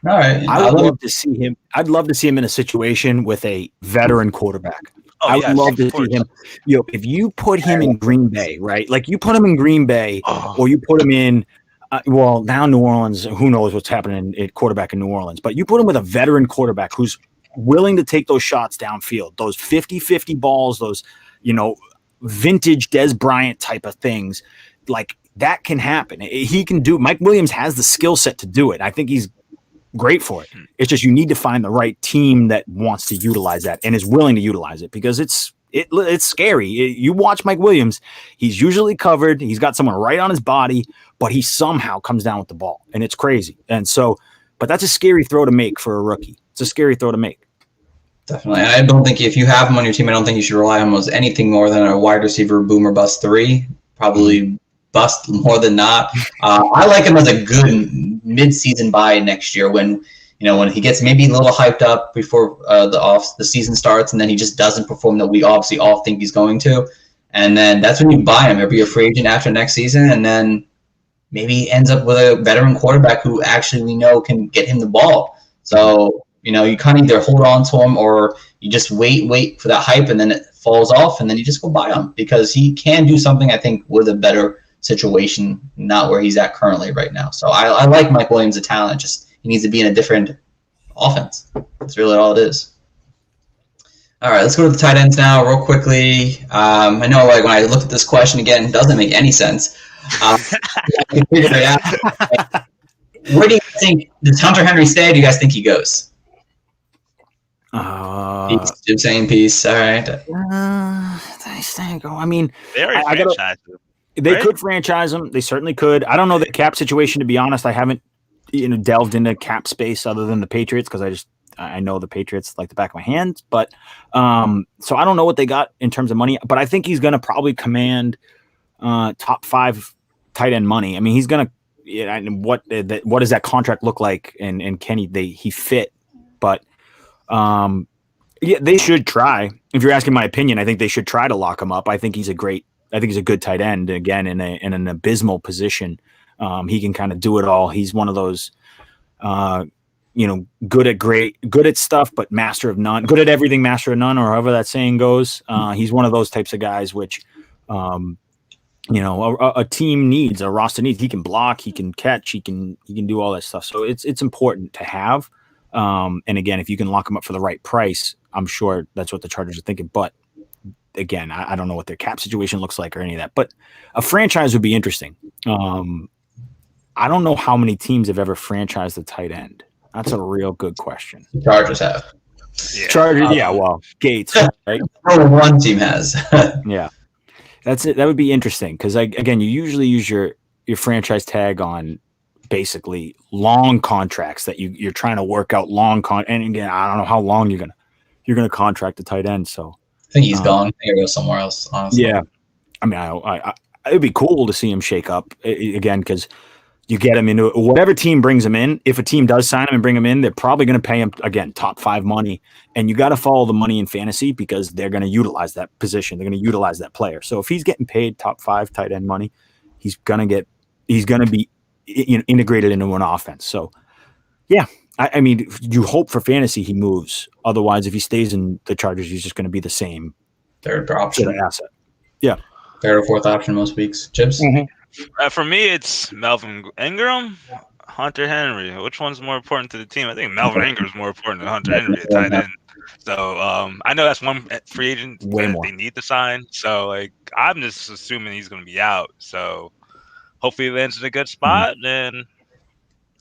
All right. I'd love to see him. I'd love to see him in a situation with a veteran quarterback. I would love to see him. If you put him in Green Bay, right? Like you put him in Green Bay, or you put him in. Now New Orleans. Who knows what's happening at quarterback in New Orleans? But you put him with a veteran quarterback who's willing to take those shots downfield, those 50-50 balls, those vintage Des Bryant type of things, like. That can happen. He can do. Mike Williams has the skill set to do it. I think he's great for it. It's just you need to find the right team that wants to utilize that and is willing to utilize it, because it's scary. You watch Mike Williams; he's usually covered. He's got someone right on his body, but he somehow comes down with the ball, and it's crazy. And so, but that's a scary throw to make for a rookie. It's a scary throw to make. Definitely. I don't think if you have him on your team, I don't think you should rely on him as anything more than a wide receiver boom or bust 3. Probably. Bust more than not. I like him as a good mid-season buy next year when he gets maybe a little hyped up before the season starts, and then he just doesn't perform that we obviously all think he's going to, and then that's when you buy him. He'll be a free agent after next season, and then maybe he ends up with a veteran quarterback who actually we know can get him the ball. So you kind of either hold on to him or you just wait for that hype, and then it falls off, and then you just go buy him because he can do something I think with a better situation, not where he's at currently right now. So I like Mike Williams' a talent. Just he needs to be in a different offense. That's really all it is. All right, let's go to the tight ends now real quickly. I know when I looked at this question again, it doesn't make any sense. I can figure it out. Where do you think, does Hunter Henry stay? Or do you guys think he goes? Peace. Jim saying peace. All right. They stay go. I mean, they're franchise. They could franchise him. They certainly could. I don't know the cap situation, to be honest. I haven't delved into cap space other than the Patriots, because I know the Patriots like the back of my hand. But so I don't know what they got in terms of money. But I think he's going to probably command top 5 tight end money. I mean, he's going to. What does that contract look like? And can he fit? But they should try. If you're asking my opinion, I think they should try to lock him up. I think he's a good tight end. Again, in an abysmal position, he can kind of do it all. He's one of those, good at stuff, but master of none. Good at everything, master of none, or however that saying goes. He's one of those types of guys which, a team needs, a roster needs. He can block, he can catch, he can do all that stuff. So it's important to have. And again, if you can lock him up for the right price, I'm sure that's what the Chargers are thinking. But again, I don't know what their cap situation looks like or any of that, but a franchise would be interesting. I don't know how many teams have ever franchised a tight end. That's a real good question. The Chargers have. Yeah. Chargers, Gates, right? One team has. Yeah, that's it. That would be interesting because, again, you usually use your franchise tag on basically long contracts that you're trying to work out and again, I don't know how long you're gonna contract a tight end. So I think he's gone. I think he'll go somewhere else, honestly. Yeah. I mean, it'd be cool to see him shake up again, because you get him into whatever team brings him in. If a team does sign him and bring him in, they're probably going to pay him, again, top 5 money. And you got to follow the money in fantasy because they're going to utilize that position. They're going to utilize that player. So if he's getting paid top 5 tight end money, he's going to be integrated into an offense. So, yeah. I mean, you hope for fantasy he moves. Otherwise, if he stays in the Chargers, he's just going to be the same third option asset. Yeah, third or fourth option most weeks. Chips. For me, it's Melvin Ingram. Hunter Henry. Which one's more important to the team? I think Melvin Ingram is more important than Hunter Henry at tight end. So I know that's one free agent that they need to sign. So like I'm just assuming he's going to be out. So hopefully he lands in a good spot. And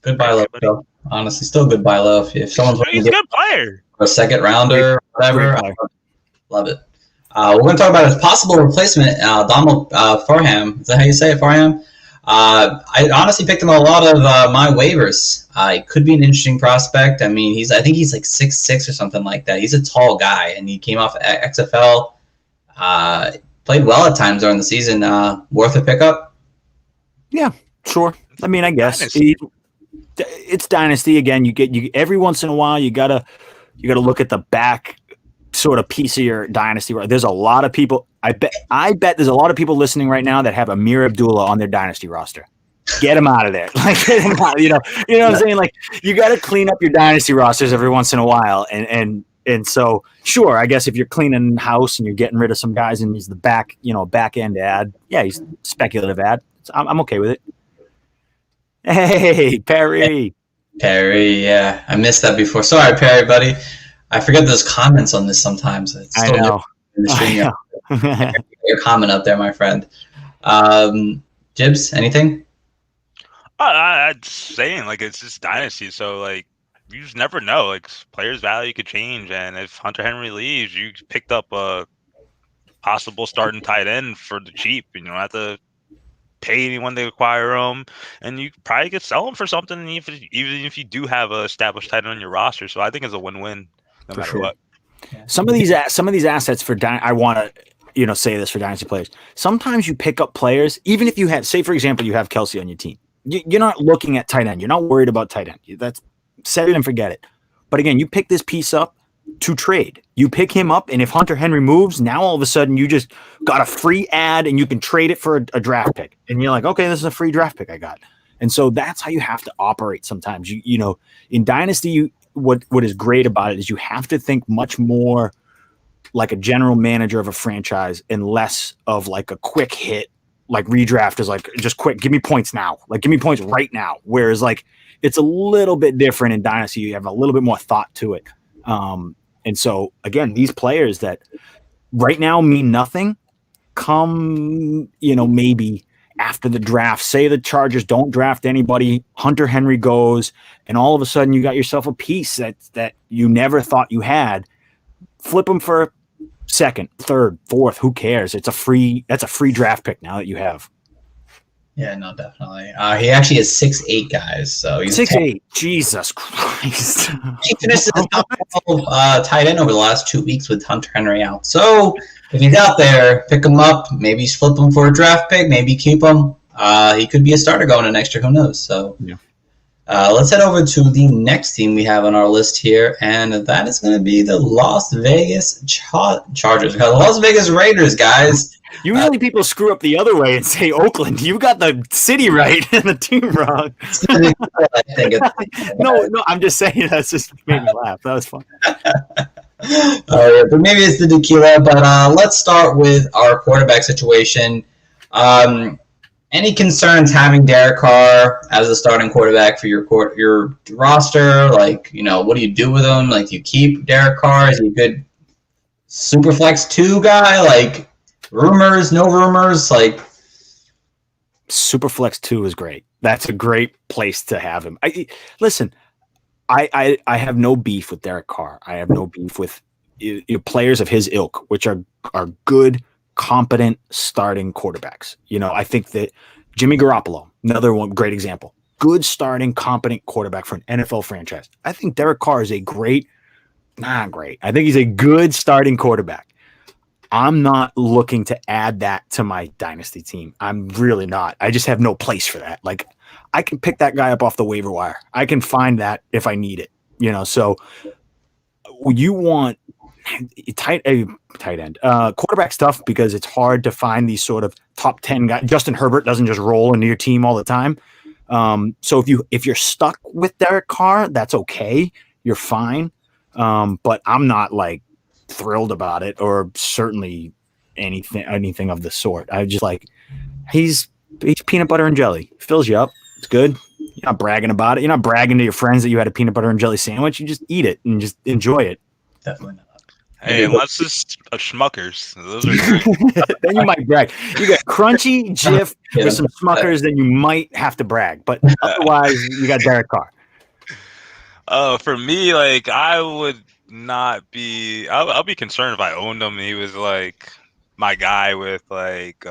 good buy low, though. Honestly, still good buy low. If someone's he's a good player, a second rounder, or whatever, I love it. We're going to talk about his possible replacement, Donald Farham. Is that how you say it, Farham? I honestly picked him on a lot of my waivers. He could be an interesting prospect. I mean, I think he's like 6'6" or something like that. He's a tall guy, and he came off XFL. Played well at times during the season. Worth a pickup? Yeah, sure. I mean, I guess it's Dynasty again. You every once in a while you gotta look at the back sort of piece of your Dynasty. There's a lot of people. I bet there's a lot of people listening right now that have Amir Abdullah on their Dynasty roster. Get him out of there. Like, get him out, you know what I'm saying? Like, you got to clean up your Dynasty rosters every once in a while. And so, sure, I guess if you're cleaning house and you're getting rid of some guys and he's the back end ad, yeah, he's speculative ad. I'm okay with it. Hey, Perry. Perry, yeah. I missed that before. Sorry, Perry, buddy. I forget there's comments on this sometimes. It's still I know. In the stream. Your comment up there, my friend. Jibs, anything? I'm saying, like, it's just Dynasty, so, like, you just never know. Like, players' value could change, and if Hunter Henry leaves, you picked up a possible starting tight end for the cheap. You don't have to pay anyone to acquire him, and you probably could sell him for something, even if you do have a established tight end on your roster. So I think it's a win-win no matter what. Some of these assets for I want to say this for Dynasty players. Sometimes you pick up players, even if you have, say for example, you have Kelsey on your team. You're not looking at tight end. You're not worried about tight end. That's set it and forget it. But again, you pick this piece up to trade. You pick him up, and if Hunter Henry moves, now all of a sudden you just got a free ad, and you can trade it for a draft pick. And you're like, okay, this is a free draft pick I got. And so that's how you have to operate sometimes. You know, in Dynasty, what is great about it is you have to think much more like a general manager of a franchise and less of like a quick hit. Like redraft is like just quick, give me points now. Like give me points right now. Whereas like it's a little bit different in Dynasty. You have a little bit more thought to it. And so again, these players that right now mean nothing come, maybe after the draft, say the Chargers don't draft anybody, Hunter Henry goes, and all of a sudden you got yourself a piece that you never thought you had. Flip them for second, third, fourth, who cares? That's a free draft pick now that you have. Yeah, no, definitely. He actually is 6'8", guys. So he's 6'8". Jesus Christ. He finished his top 12 tight end over the last 2 weeks with Hunter Henry out. So if he's out there, pick him up. Maybe flip him for a draft pick. Maybe keep him. He could be a starter going in next year. Who knows? So yeah. Let's head over to the next team we have on our list here, and that is going to be the Las Vegas Chargers. We got the Las Vegas Raiders, guys. Usually people screw up the other way and say Oakland. You got the city right and the team wrong. No, I'm just saying that's just made me laugh. That was fun. But maybe it's the tequila. But let's start with our quarterback situation. Any concerns having Derek Carr as a starting quarterback for your roster? Like, what do you do with him? Like, do you keep Derek Carr? Is he a good Superflex 2 guy? Like, rumors, no rumors? Like, Superflex 2 is great. That's a great place to have him. Listen, I have no beef with Derek Carr. I have no beef with players of his ilk, which are good, competent starting quarterbacks. I think that Jimmy Garoppolo, another one, great example, good starting, competent quarterback for an NFL franchise. I think Derek Carr is I think he's a good starting quarterback. I'm not looking to add that to my dynasty team. I'm really not. I just have no place for that. Like, I can pick that guy up off the waiver wire. I can find that if I need it. So you want tight end quarterback stuff because it's hard to find these sort of top 10 guys. Justin Herbert doesn't just roll into your team all the time. So if you're stuck with Derek Carr, that's okay. You're fine. But I'm not like thrilled about it or certainly anything of the sort. I just like he's peanut butter and jelly. Fills you up. It's good. You're not bragging about it. You're not bragging to your friends that you had a peanut butter and jelly sandwich. You just eat it and just enjoy it. Definitely not. Hey, unless it's a Schmuckers. Those are great. Then you might brag. You get crunchy Jif with some Smuckers, then you might have to brag. But otherwise, you got Derek Carr. For me, like, I would not be. I'll be concerned if I owned him. He was like my guy with like,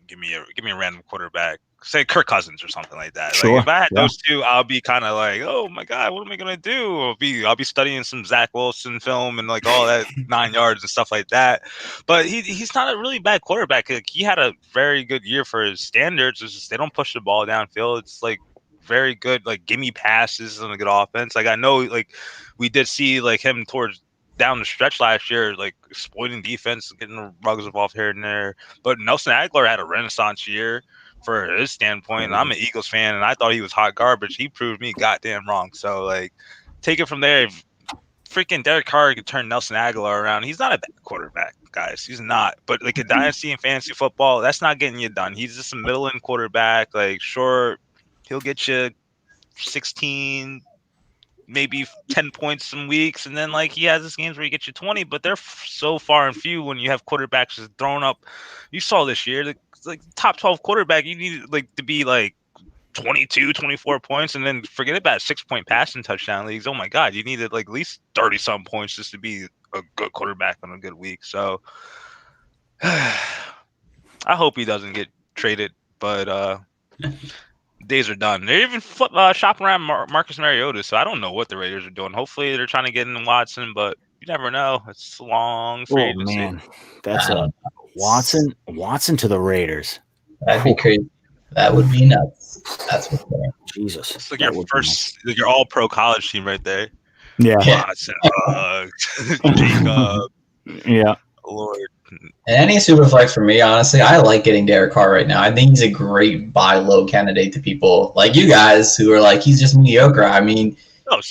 give me a random quarterback. Say Kirk Cousins or something like that. Sure. Like, if I had those two, I'll be kind of like, oh my god, what am I gonna do? I'll be studying some Zach Wilson film and like all that 9 yards and stuff like that. But he's not a really bad quarterback. Like, he had a very good year for his standards. It's just they don't push the ball downfield. It's like very good, like gimme passes and a good offense. Like I know, like we did see like him towards down the stretch last year, like exploiting defense, getting the rugs off here and there. But Nelson Aguilar had a renaissance year for his standpoint. I'm an Eagles fan, and I thought he was hot garbage. He proved me goddamn wrong. So, like, take it from there. If freaking Derek Carr could turn Nelson Aguilar around, he's not a bad quarterback, guys. He's not. But, like, a dynasty in fantasy football, that's not getting you done. He's just a middle-end quarterback. Like, sure, he'll get you 16, maybe 10 points some weeks, and then, like, he has his games where he gets you 20, but they're so far and few when you have quarterbacks just thrown up. You saw this year, like top 12 quarterback, you need like to be like 22, 24 points, and then forget about 6-point passing touchdown leagues. Oh my god, you needed like at least 30 some points just to be a good quarterback on a good week. So I hope he doesn't get traded, but days are done. They're even shopping around Marcus Mariota, so I don't know what the Raiders are doing. Hopefully they're trying to get in Watson, but you never know. It's long free agency. Man, that's a Watson to the Raiders. That'd be crazy. That would be nuts. That's what they're. Jesus. It's like your first, like your all-pro college team right there. Yeah. Watson, Jacob. Yeah. Lord. And any super flex for me, honestly, I like getting Derek Carr right now. I think he's a great buy low candidate to people like you guys who are like, he's just mediocre. I mean,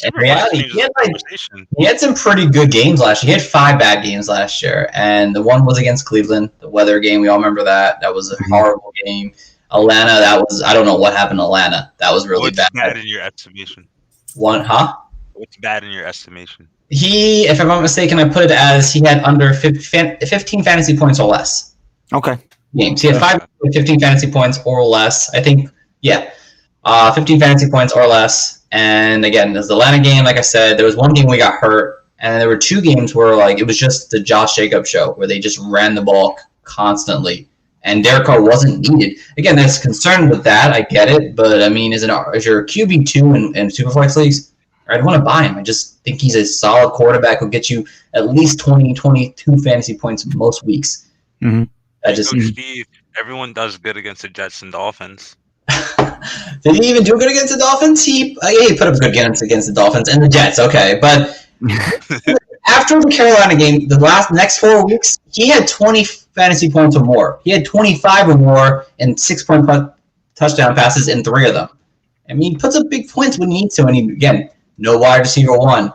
in reality, he had some pretty good games last year. He had 5 bad games last year, and the one was against Cleveland, the weather game. We all remember that. That was a horrible game. Atlanta, that was, I don't know what happened to Atlanta. That was really bad. What's bad in your estimation? What's bad in your estimation? He, if I'm not mistaken, I put it as he had under 15 fantasy points or less. Okay. Games. He had 15 fantasy points or less. I think, 15 fantasy points or less. And again, there's the Atlanta game, like I said. There was one game we got hurt, and there were 2 games where like it was just the Josh Jacobs show where they just ran the ball constantly, and Derek Carr wasn't needed. Again, there's concern with that. I get it, but I mean, is your QB2 in Superflex leagues? I don't want to buy him. I just think he's a solid quarterback who'll get you at least 20, 22 fantasy points most weeks. Mm-hmm. Steve, everyone does good against the Jets and Dolphins. Did he even do good against the Dolphins? He put up good games against the Dolphins and the Jets. Okay, but after the Carolina game, the next 4 weeks, he had 20 fantasy points or more. He had 25 or more and 6-point touchdown passes in 3 of them. I mean, he puts up big points when he needs to. And again, no wide receiver 1,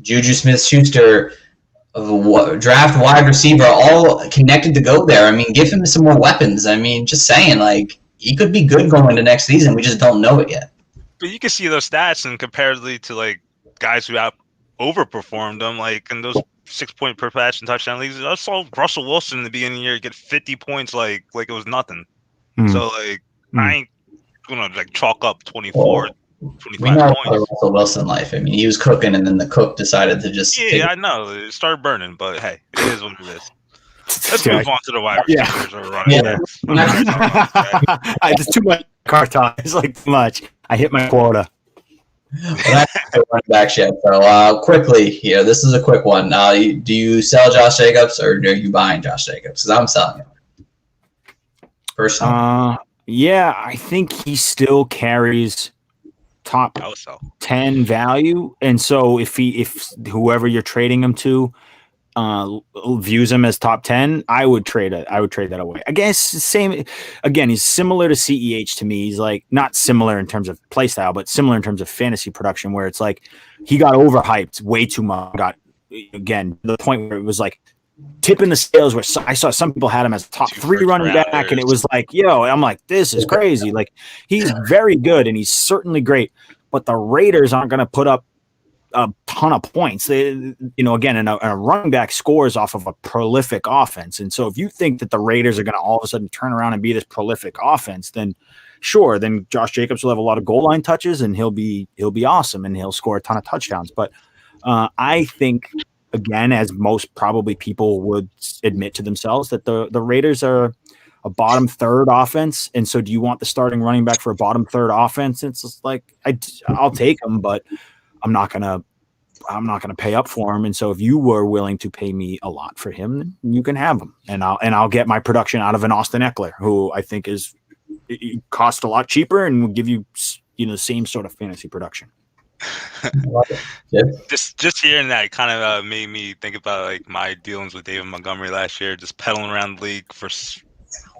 Juju Smith-Schuster, draft wide receiver, all connected to go there. I mean, give him some more weapons. I mean, just saying, like, he could be good going into next season. We just don't know it yet. But you can see those stats, and comparatively to like guys who overperformed them, like in those 6-point per passing touchdown leagues, I saw Russell Wilson in the beginning of the year get 50 points like it was nothing. So like I ain't gonna like chalk up 24, 25 we know points. The Russell Wilson life. I mean, he was cooking, and then the cook decided to just. Yeah, I know it started burning, but hey, it is what it is. Let's move on to the wide receivers or running backs. There's too much car talk. It's like too much. I hit my quota. Well, that's the running back shit. So quickly here, this is a quick one. Do you sell Josh Jacobs or are you buying Josh Jacobs? Because I'm selling him. Personally. Yeah, I think he still carries top 10 value, and so if whoever you're trading him to views him as top 10, I would trade it. I would trade that away. I guess same. Again, he's similar to CEH to me. He's like not similar in terms of play style, but similar in terms of fantasy production, where it's like he got overhyped way too much. Got again the point where it was like tipping the scales where I saw some people had him as top 3 running back, and it was like, yo, I'm like, this is crazy. Like, he's very good and he's certainly great, but the Raiders aren't going to put up a ton of points. They, again, and a running back scores off of a prolific offense. And so if you think that the Raiders are going to all of a sudden turn around and be this prolific offense, then sure, then Josh Jacobs will have a lot of goal line touches and he'll be awesome and he'll score a ton of touchdowns. But I think, again, as most probably people would admit to themselves, that the Raiders are a bottom third offense. And so do you want the starting running back for a bottom third offense? It's just like, I'll take him, but I'm not gonna pay up for him. And so if you were willing to pay me a lot for him, then you can have him, and I'll get my production out of an Austin Eckler, who I think it costs a lot cheaper and will give you the same sort of fantasy production. Yeah. Just hearing that kind of made me think about like my dealings with David Montgomery last year, just pedaling around the league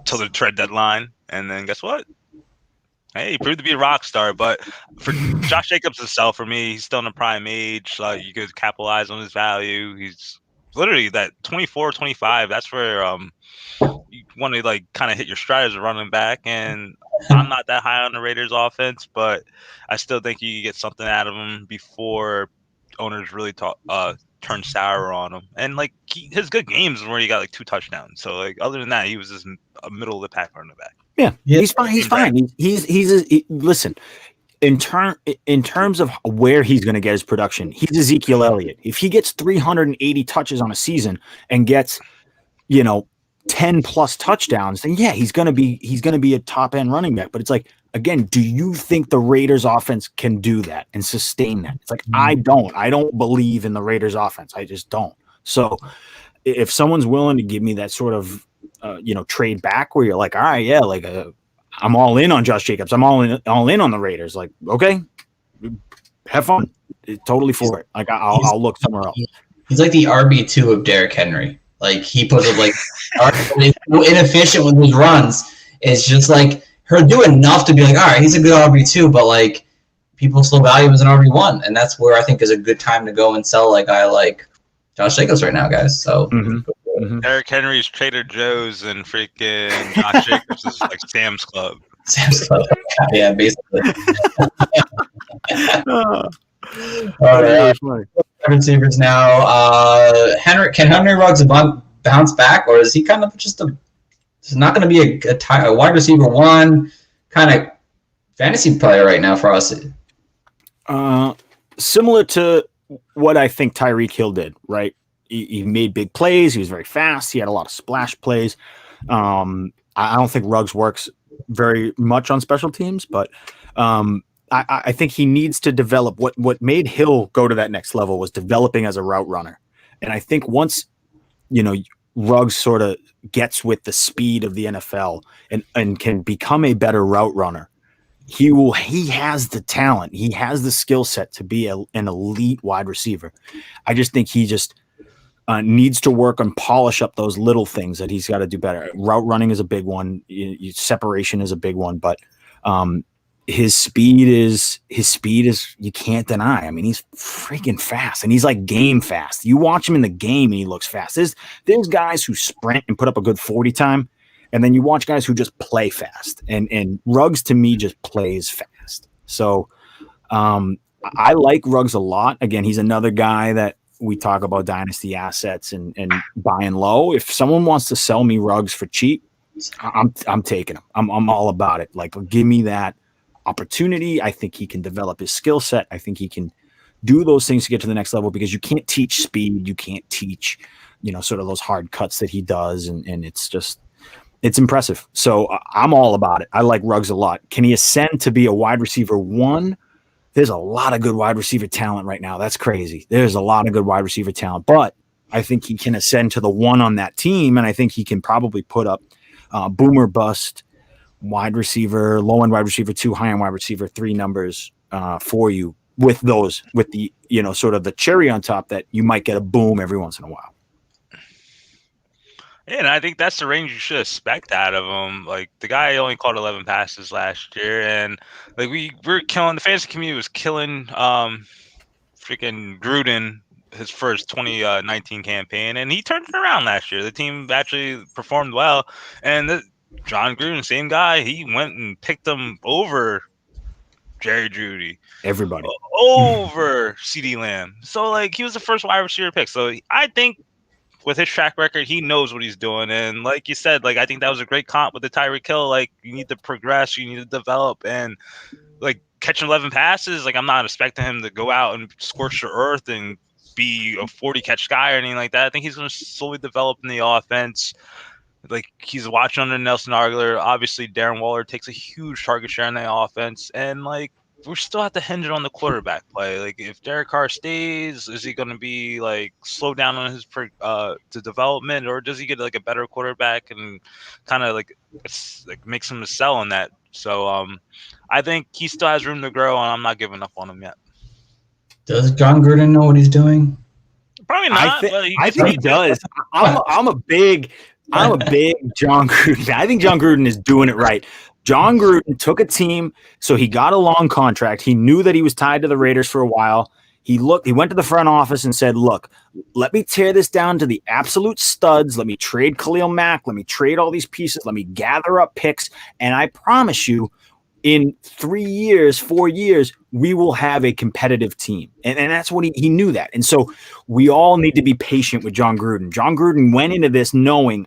till the trade deadline, and then guess what? Hey, he proved to be a rock star. But for Josh Jacobs himself, for me, he's still in a prime age. You could capitalize on his value. He's literally that 24, 25. That's where you want to like kind of hit your stride as a running back. And I'm not that high on the Raiders offense, but I still think you can get something out of him before owners really turn sour on him. And like his good games where he got like 2 touchdowns. So like other than that, he was just a middle of the pack running back. Yeah, he's fine. He's fine. Listen, in terms of where he's going to get his production, he's Ezekiel Elliott. If he gets 380 touches on a season and gets, 10 plus touchdowns, then yeah, he's going to be a top end running back. But it's like, again, do you think the Raiders offense can do that and sustain that? It's like, I don't believe in the Raiders offense. I just don't. So if someone's willing to give me that sort of trade back where you're like, all right, yeah, like I'm all in on Josh Jacobs, I'm all in on the Raiders, like, okay, have fun, totally for it. Like I'll look somewhere else. He's like the RB2 of Derrick Henry. Like he puts up like inefficient with his runs. It's just like he'll do enough to be like, all right, he's a good RB2, but like people still value him as an RB1, and that's where I think is a good time to go and sell like I like Josh Jacobs right now, guys. So Derrick Henry's Trader Joe's and freaking Josh Jacobs is like Sam's Club. Sam's Club. Yeah, basically. Receivers now. Can Henry Ruggs bounce back, or is he kind of just not going to be a wide receiver 1 kind of fantasy player right now for us? Similar to what I think Tyreek Hill did, right? He made big plays. He was very fast. He had a lot of splash plays. I don't think Ruggs works very much on special teams, but I think he needs to develop. What made Hill go to that next level was developing as a route runner. And I think once, Ruggs sort of gets with the speed of the NFL and can become a better route runner, he has the talent. He has the skill set to be an elite wide receiver. I just think he just needs to work and polish up those little things that he's got to do better. Route running is a big one. Separation is a big one, but his speed is you can't deny. I mean, he's freaking fast, and he's like game fast. You watch him in the game and he looks fast. There's guys who sprint and put up a good 40 time, and then you watch guys who just play fast. And Ruggs to me just plays fast. So I like Ruggs a lot. Again, he's another guy that we talk about dynasty assets and buying low. If someone wants to sell me Ruggs for cheap, I'm taking him. I'm all about it. Like, give me that opportunity. I think he can develop his skill set. I think he can do those things to get to the next level, because you can't teach speed. You can't teach, sort of those hard cuts that he does. And it's impressive. So I'm all about it. I like Ruggs a lot. Can he ascend to be a wide receiver 1? There's a lot of good wide receiver talent right now. That's crazy. There's a lot of good wide receiver talent, but I think he can ascend to the 1 on that team. And I think he can probably put up boomer bust wide receiver, low end wide receiver 2, high end wide receiver 3 numbers for you with the, sort of the cherry on top that you might get a boom every once in a while. Yeah, and I think that's the range you should expect out of him. Like, the guy only caught 11 passes last year, and like we're killing, the fantasy community was killing freaking Gruden his first 2019 campaign, and he turned it around last year. The team actually performed well, and John Gruden, same guy, he went and picked him over Jerry Jeudy, everybody over CeeDee Lamb. So like he was the first wide receiver pick. So I think with his track record, he knows what he's doing. And like you said, like I think that was a great comp with the Tyreek Hill. Like you need to progress, you need to develop, and like catching 11 passes. Like I'm not expecting him to go out and scorch the earth and be a 40 catch guy or anything like that. I think he's going to slowly develop in the offense. Like he's watching under Nelson Aguilar. Obviously, Darren Waller takes a huge target share in the offense, and like we're still have to hinge it on the quarterback play. Like if Derek Carr stays, is he going to be like slow down on his to development, or does he get like a better quarterback and kind of like it's like makes him to sell on that? So I think he still has room to grow, and I'm not giving up on him yet. Does John Gruden know what he's doing? Probably not. I think he does. I'm a big John Gruden. I think John Gruden is doing it right. John Gruden took a team, so he got a long contract. He knew that he was tied to the Raiders for a while. He went to the front office and said, look, let me tear this down to the absolute studs. Let me trade Khalil Mack. Let me trade all these pieces. Let me gather up picks. And I promise you, in 3 years, 4 years, we will have a competitive team. And that's what he knew that. And so we all need to be patient with John Gruden. John Gruden went into this knowing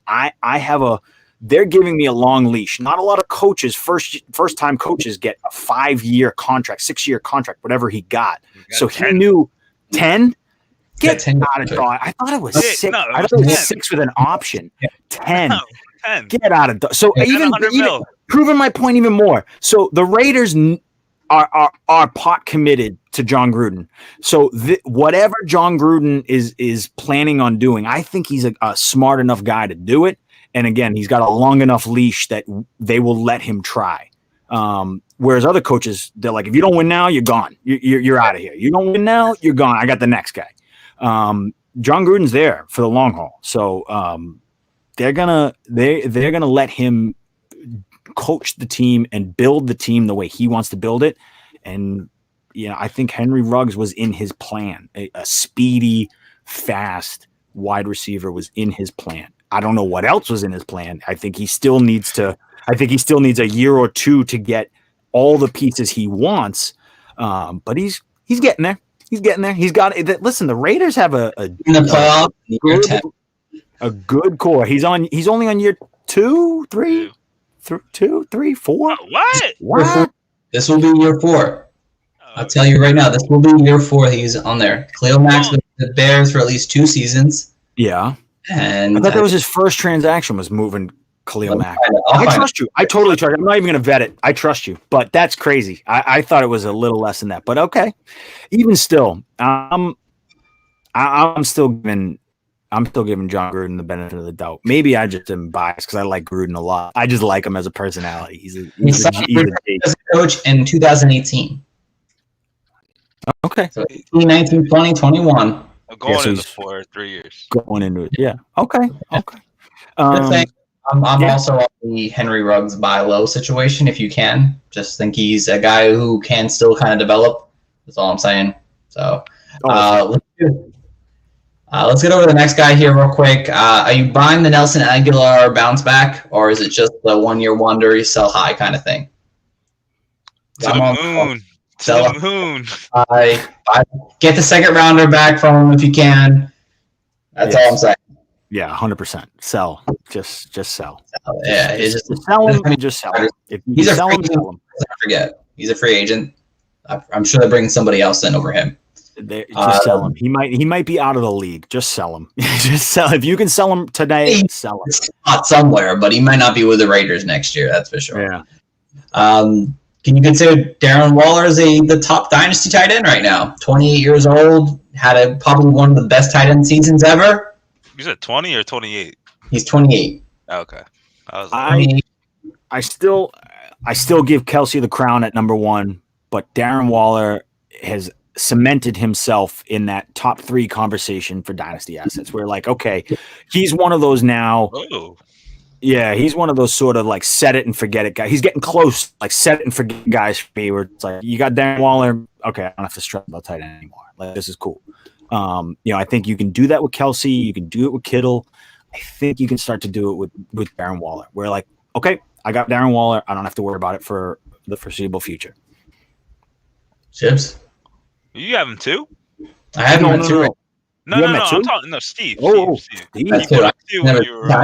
they're giving me a long leash. Not a lot of coaches, first time coaches get a 5-year contract, 6-year contract, whatever he got. So 10. He knew 10. Get 10 out of Dodge. I thought it was 6. No, I thought it was 6 with an option. 10. No, 10. Get out of Dodge. So even proving my point even more. So the Raiders are pot committed to John Gruden. So whatever John Gruden is planning on doing, I think he's a smart enough guy to do it. And again, he's got a long enough leash that they will let him try. Whereas other coaches, they're like, if you don't win now, you're gone. You're out of here. You don't win now, you're gone. I got the next guy. John Gruden's there for the long haul. So they're gonna let him coach the team and build the team the way he wants to build it. And I think Henry Ruggs was in his plan. A speedy, fast wide receiver was in his plan. I don't know what else was in his plan. I think he still needs a year or two to get all the pieces he wants. But he's getting there. He's getting there. He's got it. Listen, the Raiders have a good core. He's only on year 2, 3, 2, 3, 4. What? This will be year 4. I'll tell you right now, this will be year 4. He's on there. Khalil Mack's with the Bears for at least 2 seasons. Yeah. And I thought that was his first transaction, was moving Khalil Mack. I trust you. I totally trust you. I'm not even going to vet it. I trust you. But that's crazy. I thought it was a little less than that. But okay. Even still, I'm still giving John Gruden the benefit of the doubt. Maybe I just am biased because I like Gruden a lot. I just like him as a personality. He's a coach in 2018. Okay. So 18, 19, 20, 21. Going into 4 3 years. Going into it. Yeah. Okay. I'm also on the Henry Ruggs buy low situation if you can. Just think he's a guy who can still kind of develop. That's all I'm saying. So let's get over to the next guy here real quick. Are you buying the Nelson Aguilar bounce back, or is it just the 1-year wonder, you sell high kind of thing? To the moon. To the moon. Get the second rounder back from him if you can. That's all I'm saying. Yeah, 100%. Sell. Just sell. Yeah, it's just sell him and just sell him. If you sell him, sell him. Don't forget, he's a free agent. I'm sure they're bringing somebody else in over him. Just sell him. He might be out of the league. Just sell him. Just sell. If you can sell him today, sell him. Not somewhere, but he might not be with the Raiders next year. That's for sure. Yeah. Can you consider Darren Waller as the top dynasty tight end right now? 28 years old, had probably one of the best tight end seasons ever. You said 20 or 28? He's 28. Okay. I still give Kelsey the crown at number 1, but Darren Waller has cemented himself in that top 3 conversation for dynasty assets. We're like, okay, he's one of those now. Oh. Yeah, he's one of those sort of like set it and forget it guys. He's getting close, like set it and forget guys for me. Where it's like, you got Darren Waller, okay, I don't have to stress about tight end anymore. Like, this is cool. I think you can do that with Kelsey. You can do it with Kittle. I think you can start to do it with Darren Waller. Where like, okay, I got Darren Waller. I don't have to worry about it for the foreseeable future. Chips? You have him too? I have him at two. No. I'm talking Steve. Steve. That's two. I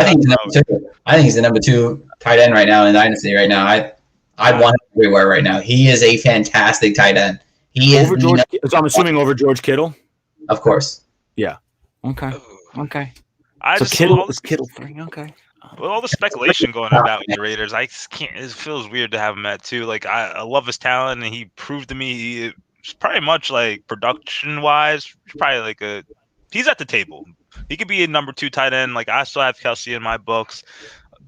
think he's number two. I think he's the number 2 tight end right now in Dynasty right now. I'd want him everywhere right now. He is a fantastic tight end. He is George. So I'm assuming over George Kittle. Of course. Yeah. Okay. So Kittle is Kittle free. Okay. With all the speculation going about the Raiders, I just can't. It feels weird to have him at 2. Like I love his talent, and he proved to me he's probably much like production wise. Probably like he's at the table. He could be a number 2 tight end. Like I still have Kelsey in my books.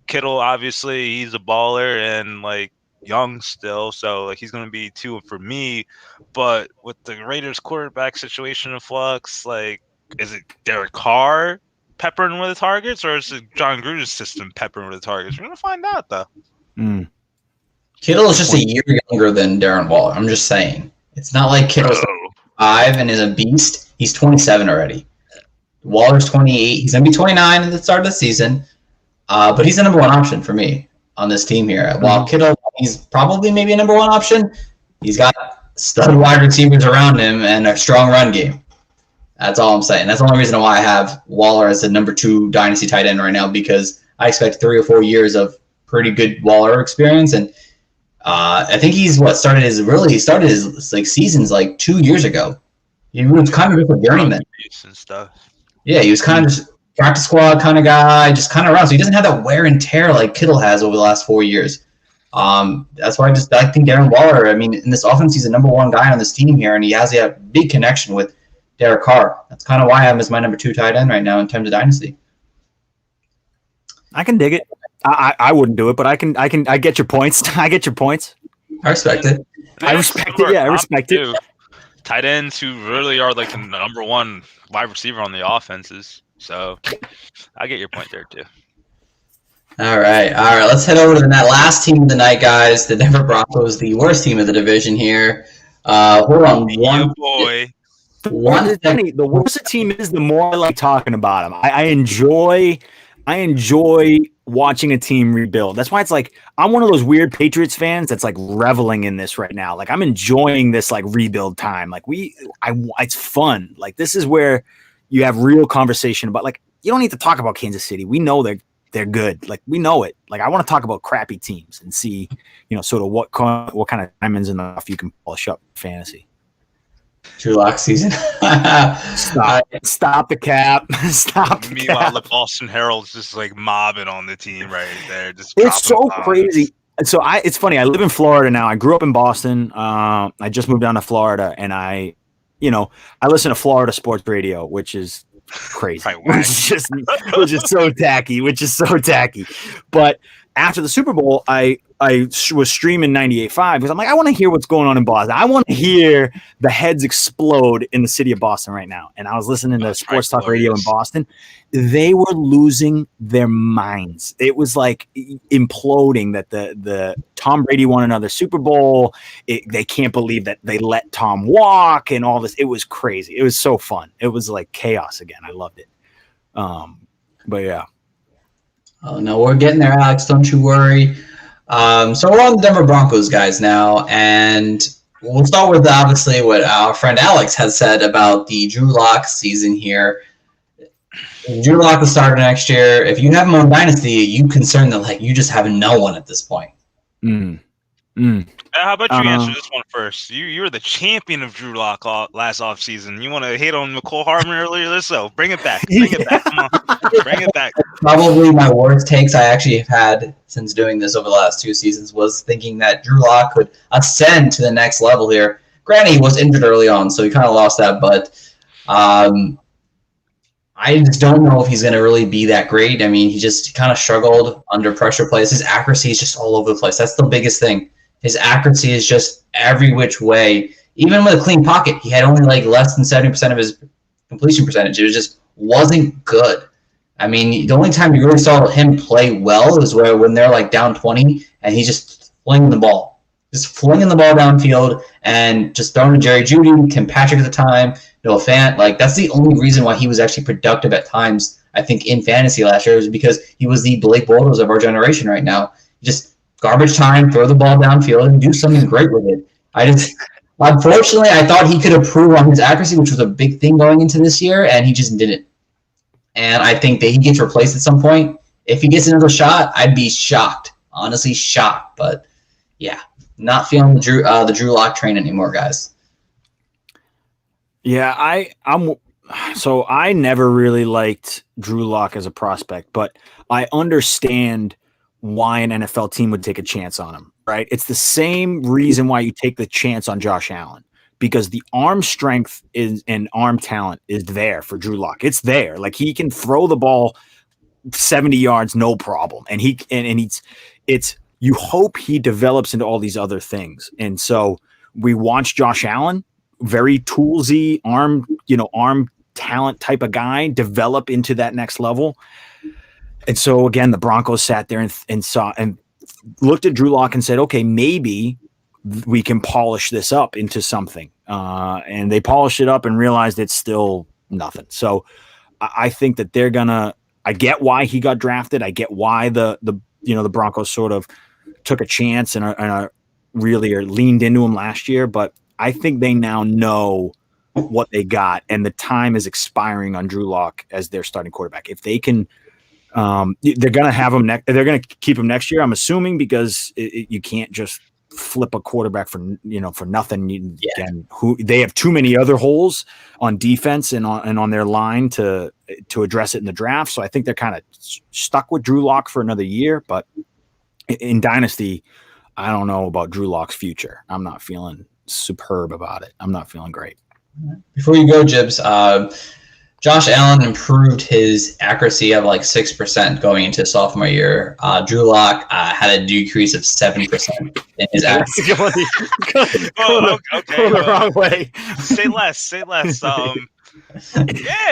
Kittle, obviously, he's a baller and like young still, so like he's going to be 2 for me. But with the Raiders quarterback situation in flux, like is it Derek Carr peppering with the targets, or is it John Gruden's system peppering with the targets? We're going to find out though. Kittle is just a year younger than Darren Waller. I'm just saying. It's not like Kittle's 5 and is a beast. He's 27 already. Waller's 28. He's going to be 29 at the start of the season. But he's the number 1 option for me on this team here. While Kittle, he's probably maybe a number 1 option. He's got stud wide receivers around him and a strong run game. That's all I'm saying. That's the only reason why I have Waller as the number 2 dynasty tight end right now, because I expect 3 or 4 years of pretty good Waller experience. And I think he's started his like seasons like 2 years ago. He was kind of just a journeyman. And stuff. Yeah, he was kind of just practice squad kind of guy, just kind of around. So he doesn't have that wear and tear like Kittle has over the last 4 years. That's why I think Darren Waller, I mean, in this offense, he's the number 1 guy on this team here, and he has a big connection with Derek Carr. That's kind of why I have him as my number 2 tight end right now in terms of dynasty. I can dig it. I wouldn't do it, but I get your points. I get your points. I respect it. I respect it. Yeah, I respect it. Tight ends who really are like the number 1 wide receiver on the offenses. So I get your point there too. All right. Let's head over to that last team of the night, guys. The Denver Broncos, the worst team of the division here. Hold on. The worse a team is, the more I like talking about them. I enjoy watching a team rebuild. That's why it's like I'm one of those weird Patriots fans that's like reveling in this right now. Like I'm enjoying this like rebuild time. Like it's fun. Like this is where you have real conversation about, like, you don't need to talk about Kansas City. We know they're good. Like we know it. Like I want to talk about crappy teams and see, sort of what kind of diamonds in the rough you can polish up fantasy. Drew Lock season. Stop the cap. Stop. Meanwhile, the Boston Herald's just like mobbing on the team right there. It's so crazy. So it's funny. I live in Florida now. I grew up in Boston. I just moved down to Florida, and I listen to Florida sports radio, which is crazy. which is so tacky. But after the Super Bowl, I was streaming 98.5 because I'm like, I want to hear what's going on in Boston. I want to hear the heads explode in the city of Boston right now. And I was listening to sports talk radio in Boston. They were losing their minds. It was like imploding that the Tom Brady won another Super Bowl. They can't believe that they let Tom walk and all this. It was crazy. It was so fun. It was like chaos again. I loved it. But yeah. Oh, no, we're getting there, Alex. Don't you worry. So we're on the Denver Broncos, guys, now, and we'll start with obviously what our friend Alex has said about the Drew Lock season here. Drew Lock will start next year. If you have him on Dynasty, you concerned that like you just have no one at this point. How about you answer this one first? You were the champion of Drew Lock last offseason. You want to hate on McCole Hardman earlier this? So bring it back. Come on. Bring it back. Probably my worst takes I actually have had since doing this over the last 2 seasons was thinking that Drew Lock could ascend to the next level here. Granted, he was injured early on, so he kind of lost that, but I just don't know if he's going to really be that great. I mean, he just kind of struggled under pressure plays. His accuracy is just all over the place. That's the biggest thing. His accuracy is just every which way. Even with a clean pocket, he had only like less than 70% of his completion percentage. It just wasn't good. I mean, the only time you really saw him play well is when they're like down 20 and he's just flinging the ball. Just flinging the ball downfield and just throwing to Jerry Jeudy, Tim Patrick at the time, Noah Fant. Like, that's the only reason why he was actually productive at times, I think, in fantasy last year, was because he was the Blake Bortles of our generation right now. Just garbage time, throw the ball downfield, and do something great with it. Unfortunately, I thought he could improve on his accuracy, which was a big thing going into this year, and he just didn't. And I think that he gets replaced at some point. If he gets another shot, I'd be shocked. Honestly, shocked. But yeah, not feeling the Drew Lock train anymore, guys. Yeah, so I never really liked Drew Lock as a prospect, but I understand why an NFL team would take a chance on him, right? It's the same reason why you take the chance on Josh Allen, because the arm strength and arm talent is there for Drew Lock. It's there. Like, he can throw the ball 70 yards, no problem. And you hope he develops into all these other things. And so we watched Josh Allen, very toolsy arm talent type of guy, develop into that next level. And so again, the Broncos sat there and saw and looked at Drew Lock and said, okay, maybe we can polish this up into something. And they polished it up and realized it's still nothing. So I think that I get why he got drafted. I get why the Broncos sort of took a chance and really leaned into him last year. But I think they now know what they got, and the time is expiring on Drew Lock as their starting quarterback. If they can, they're going to have him they're going to keep him next year, I'm assuming, because you can't just flip a quarterback for nothing. Again, they have too many other holes on defense and on their line to address it in the draft. So I think they're kind of stuck with Drew Lock for another year. But in Dynasty, I don't know about Drew Lock's future. I'm not feeling superb about it. I'm not feeling great. Before you go, Jibs, Josh Allen improved his accuracy of like 6% going into sophomore year. Drew Lock had a decrease of 7% in his accuracy. Okay, the wrong way. Say less. Yeah,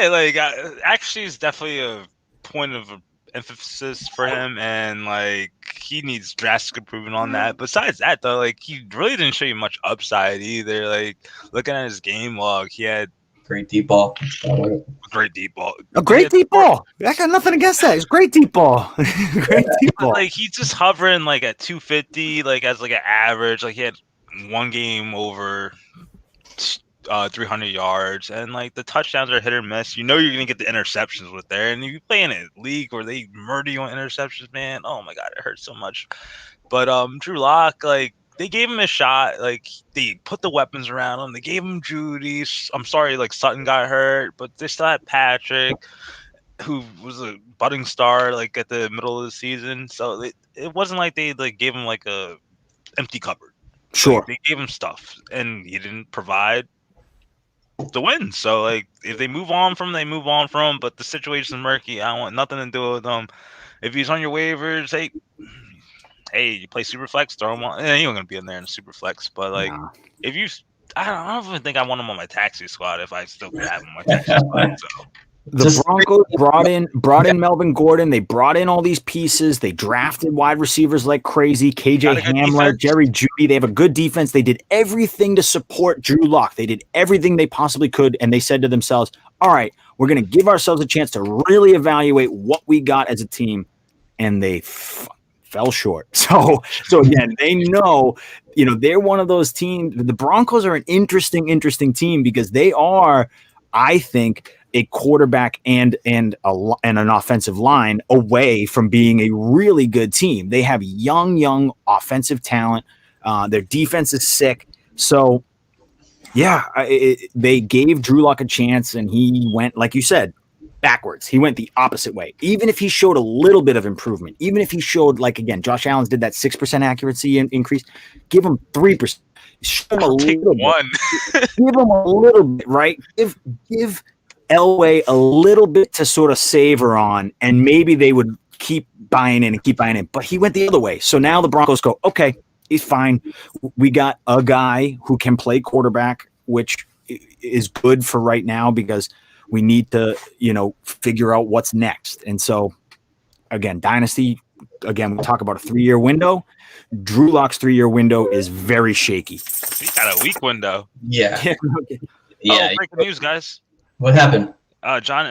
like actually, it's definitely a point of emphasis for him, and like he needs drastic improvement on that. Besides that, though, like he really didn't show you much upside either. Like looking at his game log, he had great deep ball. Great deep ball. A great deep ball. I got nothing against that. It's great deep ball. Great deep ball. Like he's just hovering like at 250, like as like an average. Like he had one game over 300 yards, and like the touchdowns are hit or miss. You know you're gonna get the interceptions with there, and you play in a league where they murder you on interceptions, man. Oh my god, it hurts so much. But Drew Lock, like they gave him a shot. Like they put the weapons around him. They gave him Judy. I'm sorry, like Sutton got hurt, but they still had Patrick, who was a budding star like at the middle of the season. So it wasn't like they like gave him like a empty cupboard. Sure, like, they gave him stuff, and he didn't provide the win. So like if they move on from, they move on from. But the situation's murky. I want nothing to do with them. If he's on your waivers, hey, you play Superflex, throw him on. He ain't gonna be in there in Superflex, but like, if you, I don't even think I want him on my taxi squad if I still could have him on my taxi squad. So. The Broncos brought in Melvin Gordon. They brought in all these pieces. They drafted wide receivers like crazy. KJ Hamler, Jerry Jeudy. They have a good defense. They did everything to support Drew Lock. They did everything they possibly could, and they said to themselves, all right, we're going to give ourselves a chance to really evaluate what we got as a team, and they fell short. So again, they know, they're one of those teams. The Broncos are an interesting team because they are, I think, a quarterback and an offensive line away from being a really good team. They have young offensive talent. Their defense is sick. So, yeah, they gave Drew Lock a chance, and he went, like you said, backwards. He went the opposite way. Even if he showed a little bit of improvement, even if he showed, like, again, Josh Allen's did that 6% accuracy increase, give him 3%. Show him a little bit. Give him a little bit, right? Give Elway a little bit to sort of savor on, and maybe they would keep buying in. But he went the other way. So now the Broncos go, okay, he's fine. We got a guy who can play quarterback, which is good for right now because we need to, figure out what's next. And so, again, Dynasty, we talk about a 3-year window. Drew Lock's 3-year window is very shaky. He got a weak window. Yeah. Yeah. Breaking news, guys. What happened? John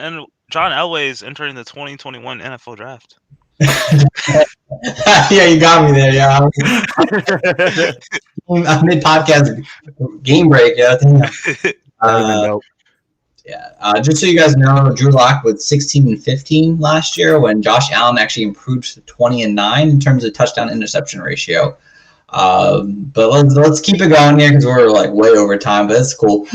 Elway is entering the 2021 NFL Draft. Yeah, you got me there. Yeah, I'm mid podcast game break. Yeah. Just so you guys know, Drew Lock was 16-15 last year when Josh Allen actually improved to 20-9 in terms of touchdown interception ratio. But let's keep it going here because we're like way over time, but that's cool.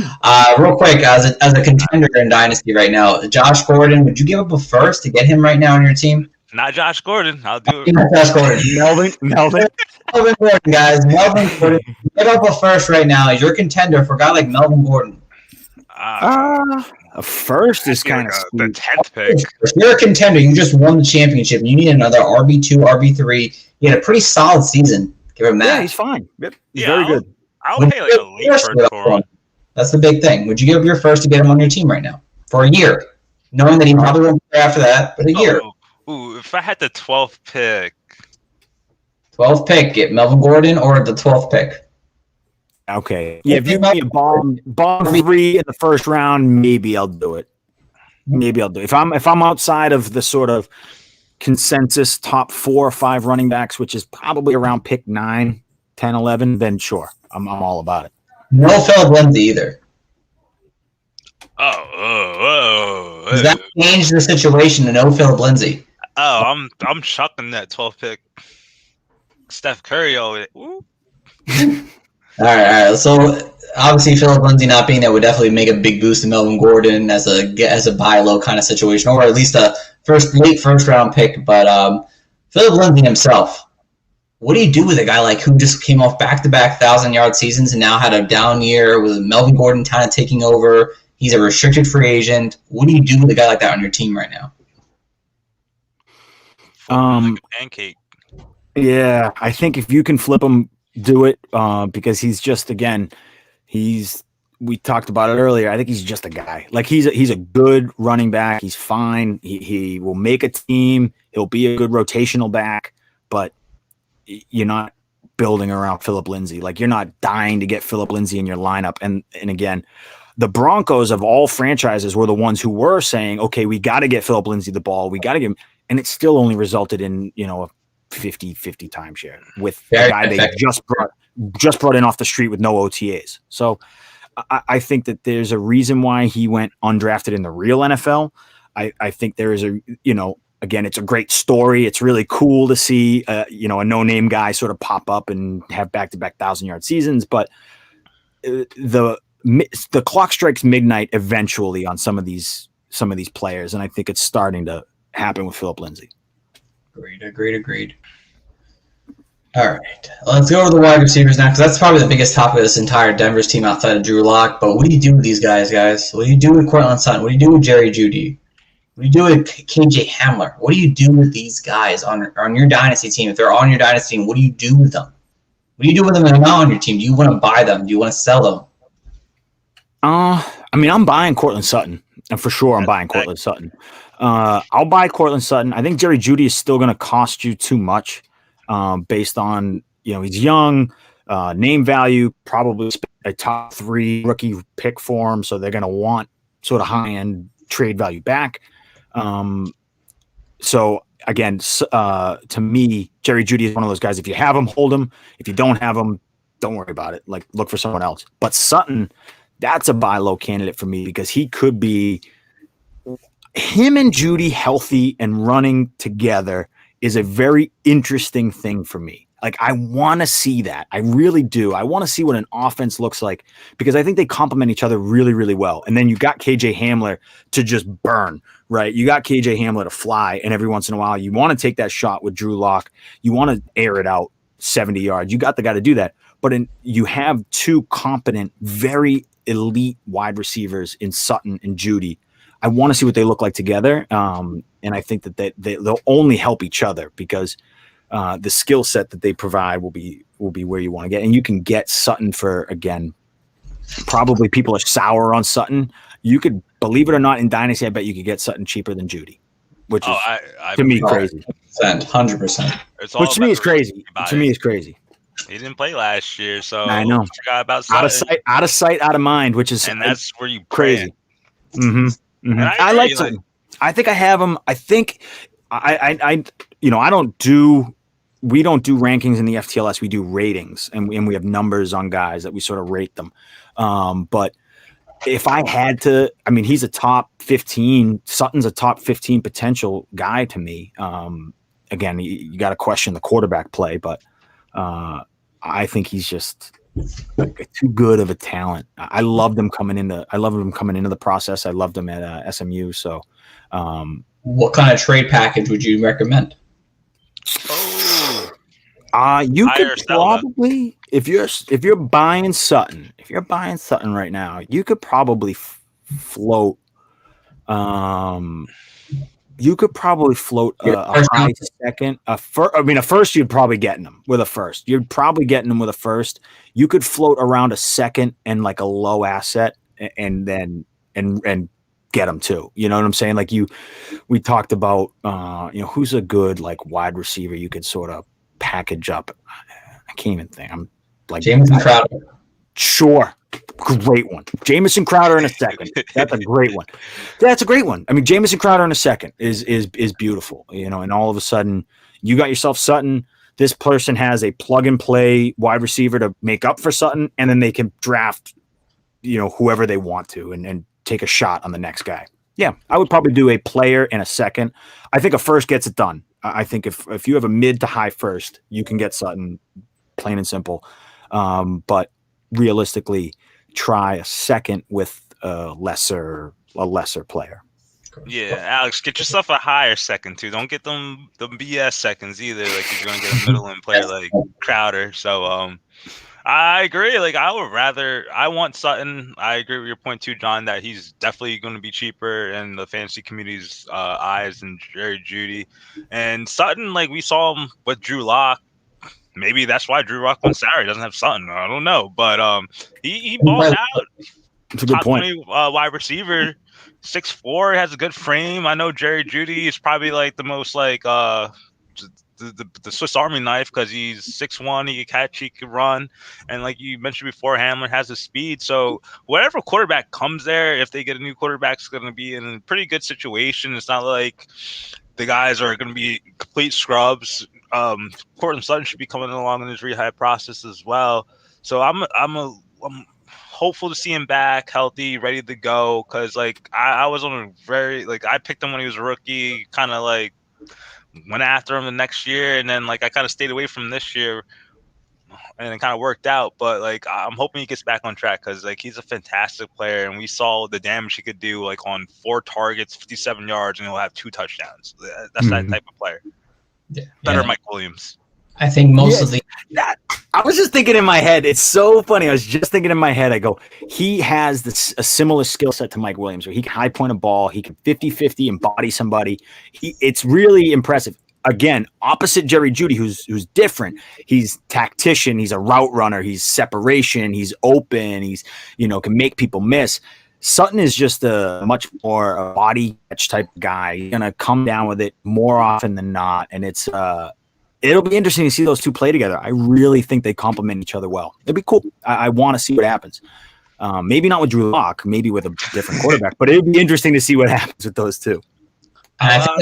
Real quick, as a contender in Dynasty right now, Josh Gordon, would you give up a first to get him right now on your team? Not Josh Gordon. I'll do it. Not Josh Gordon. Melvin Gordon, guys. Melvin Gordon. Give up a first right now. You're a contender for a guy like Melvin Gordon. A first is kind of the 10th pick. You're a contender. You just won the championship. You need another RB2, RB3. You had a pretty solid season. Give him that. Yeah, he's fine. Yep. He's very good. I'll pay like a late first for him. That's the big thing. Would you give up your first to get him on your team right now for a year, knowing that he probably won't play after that, but a year? Ooh, if I had the 12th pick. 12th pick, get Melvin Gordon or the 12th pick. Okay. Yeah, if you give me a bomb 3 in the first round, maybe I'll do it. If I'm outside of the sort of consensus top 4 or 5 running backs, which is probably around pick 9, 10, 11, then sure, I'm all about it. No Philip Lindsay either. Does that change the situation to no Philip Lindsay? I'm chucking that 12th pick. Steph Curry over it. All right. So obviously Philip Lindsay not being there would definitely make a big boost to Melvin Gordon as a buy low kind of situation, or at least a late first round pick. But Philip Lindsay himself, what do you do with a guy like who just came off back-to-back 1,000-yard seasons and now had a down year with Melvin Gordon kind of taking over? He's a restricted free agent. What do you do with a guy like that on your team right now? Like a pancake. Yeah, I think if you can flip him, do it because he's just, again, we talked about it earlier. I think he's just a guy. Like he's a good running back. He's fine. He will make a team. He'll be a good rotational back, but you're not building around Philip Lindsay. Like you're not dying to get Philip Lindsay in your lineup. And again, the Broncos of all franchises were the ones who were saying, okay, we got to get Philip Lindsay the ball. We got to give him, and it still only resulted in, a 50-50 timeshare with the guy they just brought in off the street with no OTAs. So I think that there's a reason why he went undrafted in the real NFL. I think there is again, it's a great story. It's really cool to see, a no-name guy sort of pop up and have back-to-back 1,000-yard seasons. But the clock strikes midnight eventually on some of these players, and I think it's starting to happen with Philip Lindsay. Agreed. All right, let's go over the wide receivers now because that's probably the biggest topic of this entire Denver's team outside of Drew Lock. But what do you do with these guys? What do you do with Cortland Sutton? What do you do with Jerry Jeudy? What do you do with KJ Hamler? What do you do with these guys on your Dynasty team? If they're on your Dynasty team, what do you do with them? What do you do with them if they're not on your team? Do you want to buy them? Do you want to sell them? I'm buying Cortland Sutton. And for sure, I'm buying Cortland Sutton. I'll buy Cortland Sutton. I think Jerry Jeudy is still going to cost you too much based on, he's young, name value, probably a top 3 rookie pick for him. So they're going to want sort of high-end trade value back. So again, to me, Jerry Jeudy is one of those guys. If you have him, hold him. If you don't have him, don't worry about it. Like look for someone else. But Sutton, that's a buy low candidate for me because he could be him and Jeudy healthy and running together is a very interesting thing for me. Like I want to see that. I really do. I want to see what an offense looks like because I think they complement each other really, really well. And then you got KJ Hamler to just burn, right? You got KJ Hamler to fly. And every once in a while, you want to take that shot with Drew Lock. You want to air it out 70 yards. You got the guy to do that. But you have 2 competent, very elite wide receivers in Sutton and Jeudy. I want to see what they look like together. And I think that they'll only help each other because the skill set that they provide will be where you want to get. And you can get Sutton for, again, probably people are sour on Sutton. You could, believe it or not, in Dynasty, I bet you could get Sutton cheaper than Jeudy, which is, to me, crazy. 100%. Which to me is crazy. To me is crazy. He didn't play last year, so I know. Forgot about Sutton. Out of sight, out of mind, which is and that's where you crazy. Mm-hmm. And I like Sutton. I think I have him. I think we don't do rankings in the FTLS. We do ratings, and we have numbers on guys that we sort of rate them. But if I had to, I mean, he's a top 15. Sutton's a top 15 potential guy to me. Again, you got to question the quarterback play, but I think he's just too good of a talent. I loved him coming into the process. I loved him at SMU. So, what kind of trade package would you recommend? You could probably, if you're buying Sutton right now, you could probably float. You could probably float a high second. A first. You'd probably getting them with a first. You're probably getting them with a first. You could float around a second and like a low asset, and then get them too. You know what I'm saying? Like we talked about. Who's a good like wide receiver you could sort of package up. I can't even think. I'm like Jamison Crowder. Sure. Great one. Jamison Crowder in a second. That's a great one. That's a great one. I mean, Jamison Crowder in a second is beautiful, and all of a sudden you got yourself Sutton. This person has a plug and play wide receiver to make up for Sutton, and then they can draft, whoever they want to and take a shot on the next guy. Yeah, I would probably do a player in a second. I think a first gets it done. I think if you have a mid to high first, you can get Sutton, plain and simple. But realistically, try a second with a lesser player. Yeah, Alex, get yourself a higher second too. Don't get them the BS seconds either. Like if you're gonna get a middle end player like Crowder. So I agree. Like I want Sutton. I agree with your point too, John, that he's definitely going to be cheaper in the fantasy community's eyes than Jerry Jeudy. And Sutton, like we saw him with Drew Lock. Maybe that's why Drew Lock went Saturday. Doesn't have Sutton. I don't know, but he balls out. It's a good point. 20, wide receiver, 6'4", has a good frame. I know Jerry Jeudy is probably like the most like the Swiss Army knife because he's 6'1", he can catch, he can run, and like you mentioned before, Hamlin has the speed. So whatever quarterback comes there, if they get a new quarterback, is going to be in a pretty good situation. It's not like the guys are going to be complete scrubs. Cortland Sutton should be coming along in his rehab process as well. So I'm hopeful to see him back, healthy, ready to go. Because like I was on a very I picked him when he was a rookie, kind of like went after him the next year, and then like I kind of stayed away from this year, and it kind of worked out. But like I'm hoping he gets back on track because like he's a fantastic player, and we saw the damage he could do like on 4 targets, 57 yards, and he'll have 2 touchdowns. That's that type of player. Yeah. Better Mike Williams. I think most of the I was just thinking in my head, it's so funny. I was just thinking in my head, I go, he has a similar skill set to Mike Williams, where he can high point a ball, he can 50-50 and body somebody. It's really impressive. Again, opposite Jerry Jeudy, who's different. He's tactician, he's a route runner, he's separation, he's open, he's can make people miss. Sutton is just a much more a body catch type of guy. He's gonna come down with it more often than not, and it'll be interesting to see those two play together. I really think they complement each other well. It'd be cool. I want to see what happens. Maybe not with Drew Lock, maybe with a different quarterback, but it'd be interesting to see what happens with those two.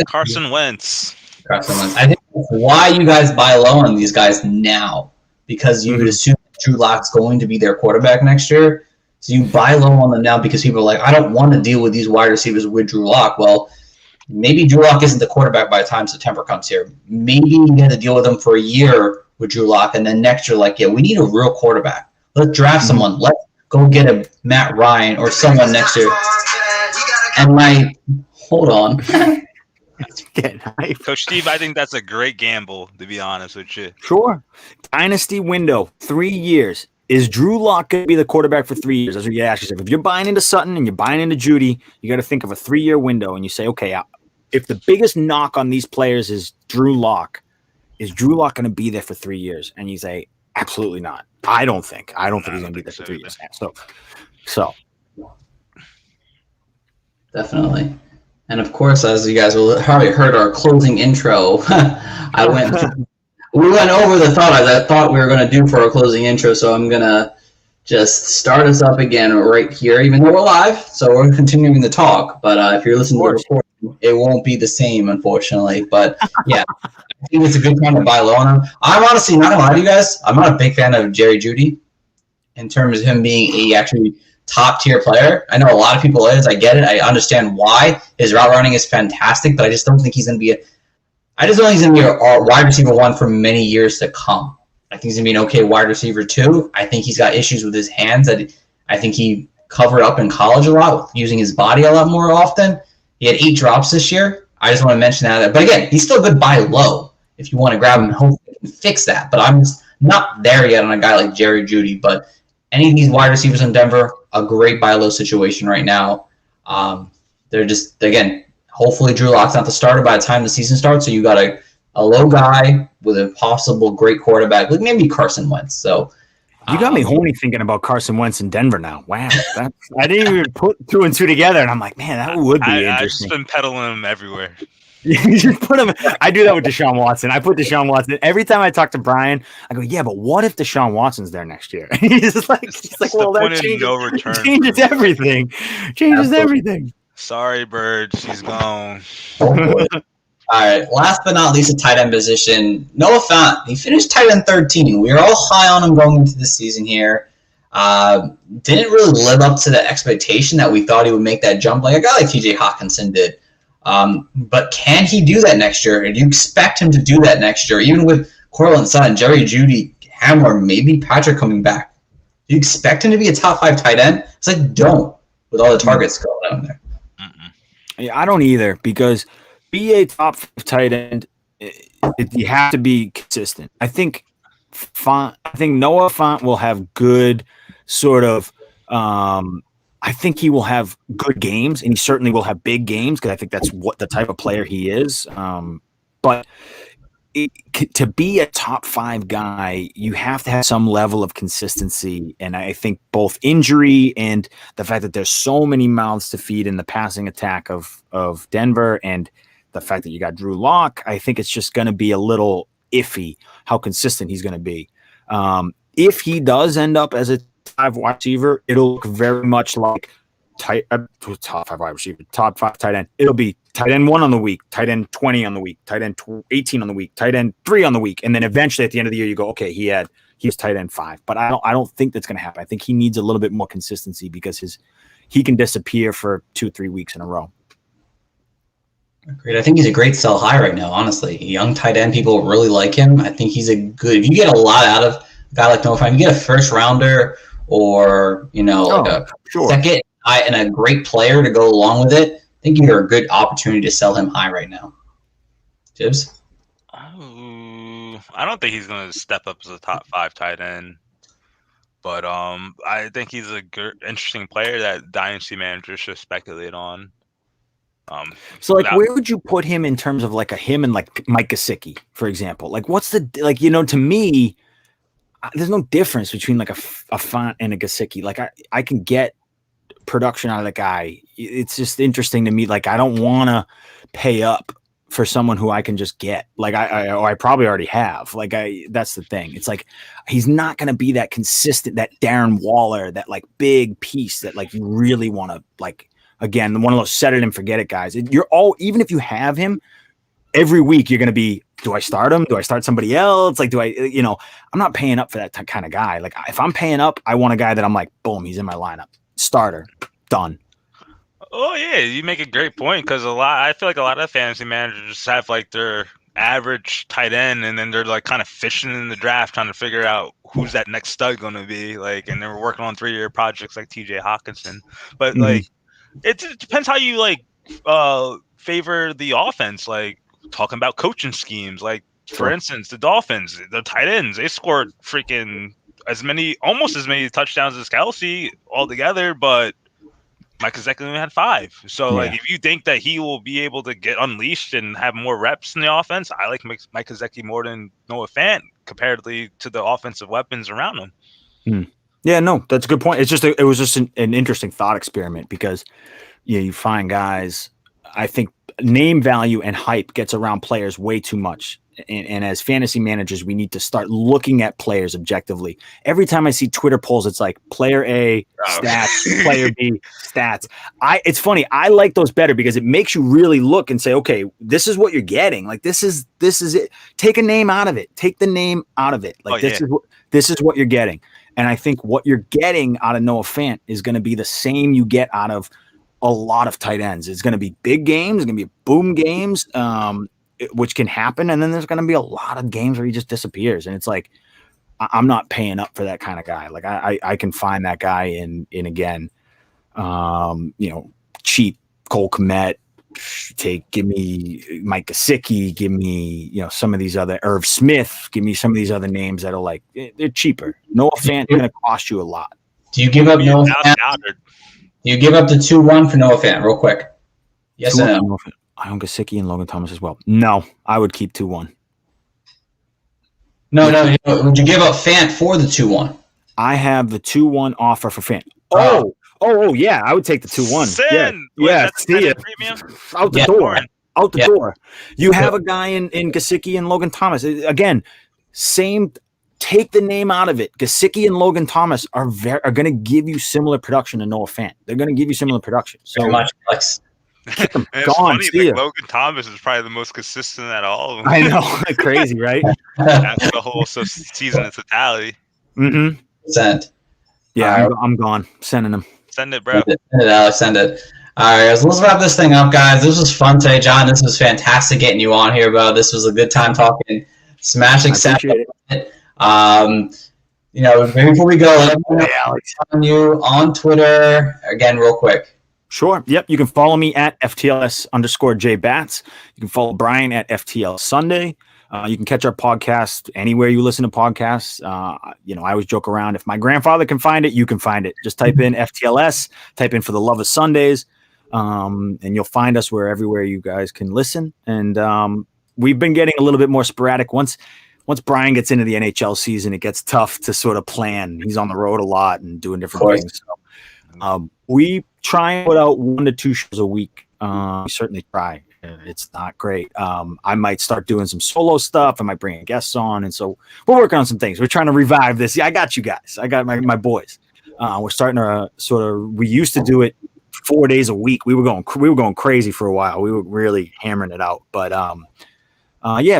Carson Wentz. I think that's why you guys buy low on these guys now, because you would assume Drew Lock's going to be their quarterback next year. So you buy low on them now because people are like, I don't want to deal with these wide receivers with Drew Lock. Well, maybe Drew Lock isn't the quarterback by the time September comes here. Maybe you get to deal with him for a year with Drew Lock, and then next year, like, yeah, we need a real quarterback. Let's draft someone. Let's go get a Matt Ryan or someone next year. And hold on. Coach Steve, I think that's a great gamble, to be honest with you. Sure. Dynasty window, 3 years. Is Drew Lock going to be the quarterback for 3 years? That's what you ask yourself. If you're buying into Sutton and you're buying into Jeudy, you got to think of a 3-year window, and you say, okay, if the biggest knock on these players is Drew Lock, is Drew Lock going to be there for 3 years? And you say, absolutely not. I don't think he's going to be there for 3 years. So. Definitely. And of course, as you guys will probably heard our closing intro, I we went over the thought I thought we were going to do for our closing intro, so I'm going to just start us up again right here, even though we're live. So we're continuing the talk. But if you're listening to the recording, it won't be the same, unfortunately. But yeah, I think it's a good time to buy low on him. I'm honestly not going to lie to you guys. I'm not a big fan of Jerry Jeudy in terms of him being a actually top-tier player. I know a lot of people is. I get it. I understand why. His route running is fantastic, but I just don't think he's going to be I just don't think he's going to be a wide receiver 1 for many years to come. I think he's going to be an okay wide receiver 2. I think he's got issues with his hands that I think he covered up in college a lot, using his body a lot more often. He had 8 drops this year. I just want to mention that. But again, he's still a good buy low if you want to grab him and hopefully he can fix that. But I'm just not there yet on a guy like Jerry Jeudy. But any of these wide receivers in Denver, a great buy low situation right now. They're just, again, hopefully Drew Lock's not the starter by the time the season starts. So you got a low guy with a possible great quarterback, like maybe Carson Wentz. So you got me horny thinking about Carson Wentz in Denver now. Wow, I didn't even put 2 and 2 together, and I'm like, man, that would be interesting. I've just been peddling him everywhere. You just put him. I do that with Deshaun Watson. I put Deshaun Watson every time I talk to Brian. I go, yeah, but what if Deshaun Watson's there next year? He's like, well, that changes everything. Changes everything. Sorry, Bird. She's gone. All right, last but not least, a tight end position. Noah Fant, he finished tight end 13. We were all high on him going into the season here. Didn't really live up to the expectation that we thought he would make that jump like a guy like TJ Hawkinson did. But can he do that next year? Do you expect him to do that next year? Even with Cortland Sutton, Jerry Jeudy, Hamler, maybe Patrick coming back. Do you expect him to be a top 5 tight end? It's like, don't, with all the targets going on there. Yeah, I don't either, because be a top 5 tight end, you have to be consistent. I think Noah Fant will have good sort of I think he will have good games, and he certainly will have big games, because I think that's what the type of player he is. But to be a top 5 guy, you have to have some level of consistency. And I think both injury and the fact that there's so many mouths to feed in the passing attack of Denver, and the fact that you got Drew Lock, I think it's just going to be a little iffy how consistent he's going to be. If he does end up as a 5 wide receiver, it'll look very much like top 5 wide receiver, top 5 tight end. It'll be tight end 1 on the week, tight end 20 on the week, tight end 18 on the week, tight end 3 on the week, and then eventually at the end of the year you go, okay, he was tight end 5. But I don't think that's going to happen. I think he needs a little bit more consistency, because he can disappear for 2-3 weeks in a row. Great. I think he's a great sell high right now, honestly. Young tight end, people really like him. I think he's if you get a lot out of a guy like Noah Fant, you get a first rounder or, second and a great player to go along with it, I think you're a good opportunity to sell him high right now. Tibbs? I don't think he's going to step up as a top 5 tight end. But I think he's a interesting player that Dynasty managers should speculate on. Where would you put him in terms of him and Mike Gesicki, for example? What's to me, there's no difference between a Fant and a Gesicki. I can get production out of the guy. It's just interesting to me. I don't want to pay up for someone who I can just get. I probably already have. That's the thing. It's he's not going to be that consistent, that Darren Waller, that big piece that you really want to Again, one of those set it and forget it guys. Even if you have him, every week you're going to be, do I start him? Do I start somebody else? I'm not paying up for that kind of guy. If I'm paying up, I want a guy that I'm boom, he's in my lineup. Starter, done. Oh yeah, you make a great point, because I feel like a lot of fantasy managers just have their average tight end, and then they're kind of fishing in the draft trying to figure out who's that next stud going to be. And they're working on 3-year projects like TJ Hawkinson. But it depends how you favor the offense. Talking about coaching schemes, for instance, the Dolphins, the tight ends, they scored freaking almost as many touchdowns as Kelsey altogether, but Mike Gesicki only had 5. So if you think that he will be able to get unleashed and have more reps in the offense, I like Mike Gesicki more than Noah Fant comparatively to the offensive weapons around him. Yeah, no, that's a good point. It's just it was just an interesting thought experiment, because you find guys, I think name value and hype gets around players way too much. and as fantasy managers, we need to start looking at players objectively. Every time I see Twitter polls, it's like player A stats, player B stats. It's funny. I like those better because it makes you really look and say, okay, this is what you're getting. Like this is it. Take a name out of it. Take the name out of it. Like this is what you're getting. And I think what you're getting out of Noah Fant is going to be the same you get out of a lot of tight ends. It's going to be big games. It's going to be boom games, which can happen. And then there's going to be a lot of games where he just disappears. And it's like, I'm not paying up for that kind of guy. Like I can find that guy in again, cheap Cole Kmet, give me Mike Gesicki, give me, some of these other Irv Smith, give me some of these other names that are like, they're cheaper. Noah Fant is going to cost you a lot. Do you give up Noah Fant? Do you give up the 2-1 for Noah Fant real quick? Yes or no? I own Gesicki and Logan Thomas as well. No, I would keep 2-1. No. Would you give up Fant for the 2-1? I have the 2-1 offer for Fant. Oh, yeah, I would take the 2-1. Yeah, see it. Out the door. Out the door. You have a guy in Gesicki and Logan Thomas. Again, same. Take the name out of it. Gesicki and Logan Thomas are going to give you similar production to Noah Fant. They're going to give you similar production. So very much, Alex. Keep them it's gone. Funny, like Logan Thomas is probably the most consistent out of all of them. I know, crazy, right? After the whole season in totality. Mm-hmm. Send. Yeah, I'm gone. Sending them. Send it, bro. Send it, Alex. Send it. All right, so let's wrap this thing up, guys. This was fun today, John. This was fantastic getting you on here, bro. This was a good time talking. Smash accept. Maybe before we go, let me know Alex on you on Twitter again, real quick. Sure. Yep. You can follow me at FTLS_JBats. You can follow Brian at FTL Sunday. You can catch our podcast anywhere you listen to podcasts. I always joke around. If my grandfather can find it, you can find it. Just type in FTLS, type in For the Love of Sundays, and you'll find us everywhere you guys can listen. And we've been getting a little bit more sporadic. Once Brian gets into the NHL season, it gets tough to sort of plan. He's on the road a lot and doing different things. So, we try and put out 1 to 2 shows a week. We certainly try. It's not great. I might start doing some solo stuff. I might bring guests on. And so we're working on some things. We're trying to revive this. Yeah, I got you guys. I got my boys. We're starting to we used to do it 4 days a week. We were going crazy for a while. We were really hammering it out. But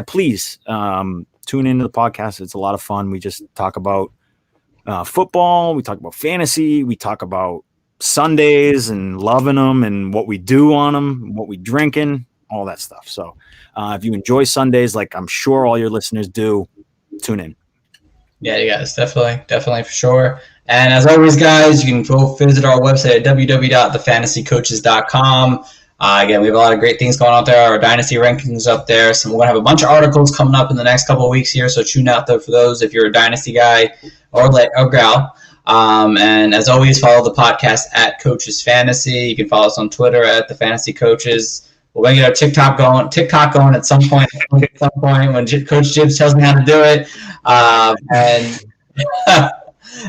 please tune into the podcast. It's a lot of fun. We just talk about football. We talk about fantasy. We talk about Sundays and loving them and what we do on them, what we drinking, all that stuff. So if you enjoy Sundays, like I'm sure all your listeners do, tune in. Yeah, you guys, definitely for sure. And as always, guys, you can go visit our website at www.thefantasycoaches.com. Again, we have a lot of great things going on there. Our Dynasty rankings up there. So we're going to have a bunch of articles coming up in the next couple of weeks here. So tune out there for those if you're a Dynasty guy or gal. And as always, follow the podcast at Coaches Fantasy. You can follow us on Twitter at The Fantasy Coaches. We're going to get our TikTok going at some point when Coach Gibbs tells me how to do it. And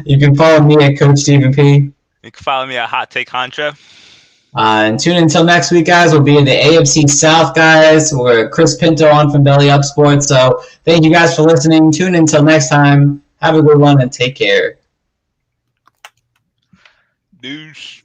you can follow me at Coach Stephen P. You can follow me at Hot Take Contra. And tune in until next week, guys. We'll be in the AFC South, guys. We're Chris Pinto on from Belly Up Sports. So thank you guys for listening. Tune in until next time. Have a good one and take care. Douche.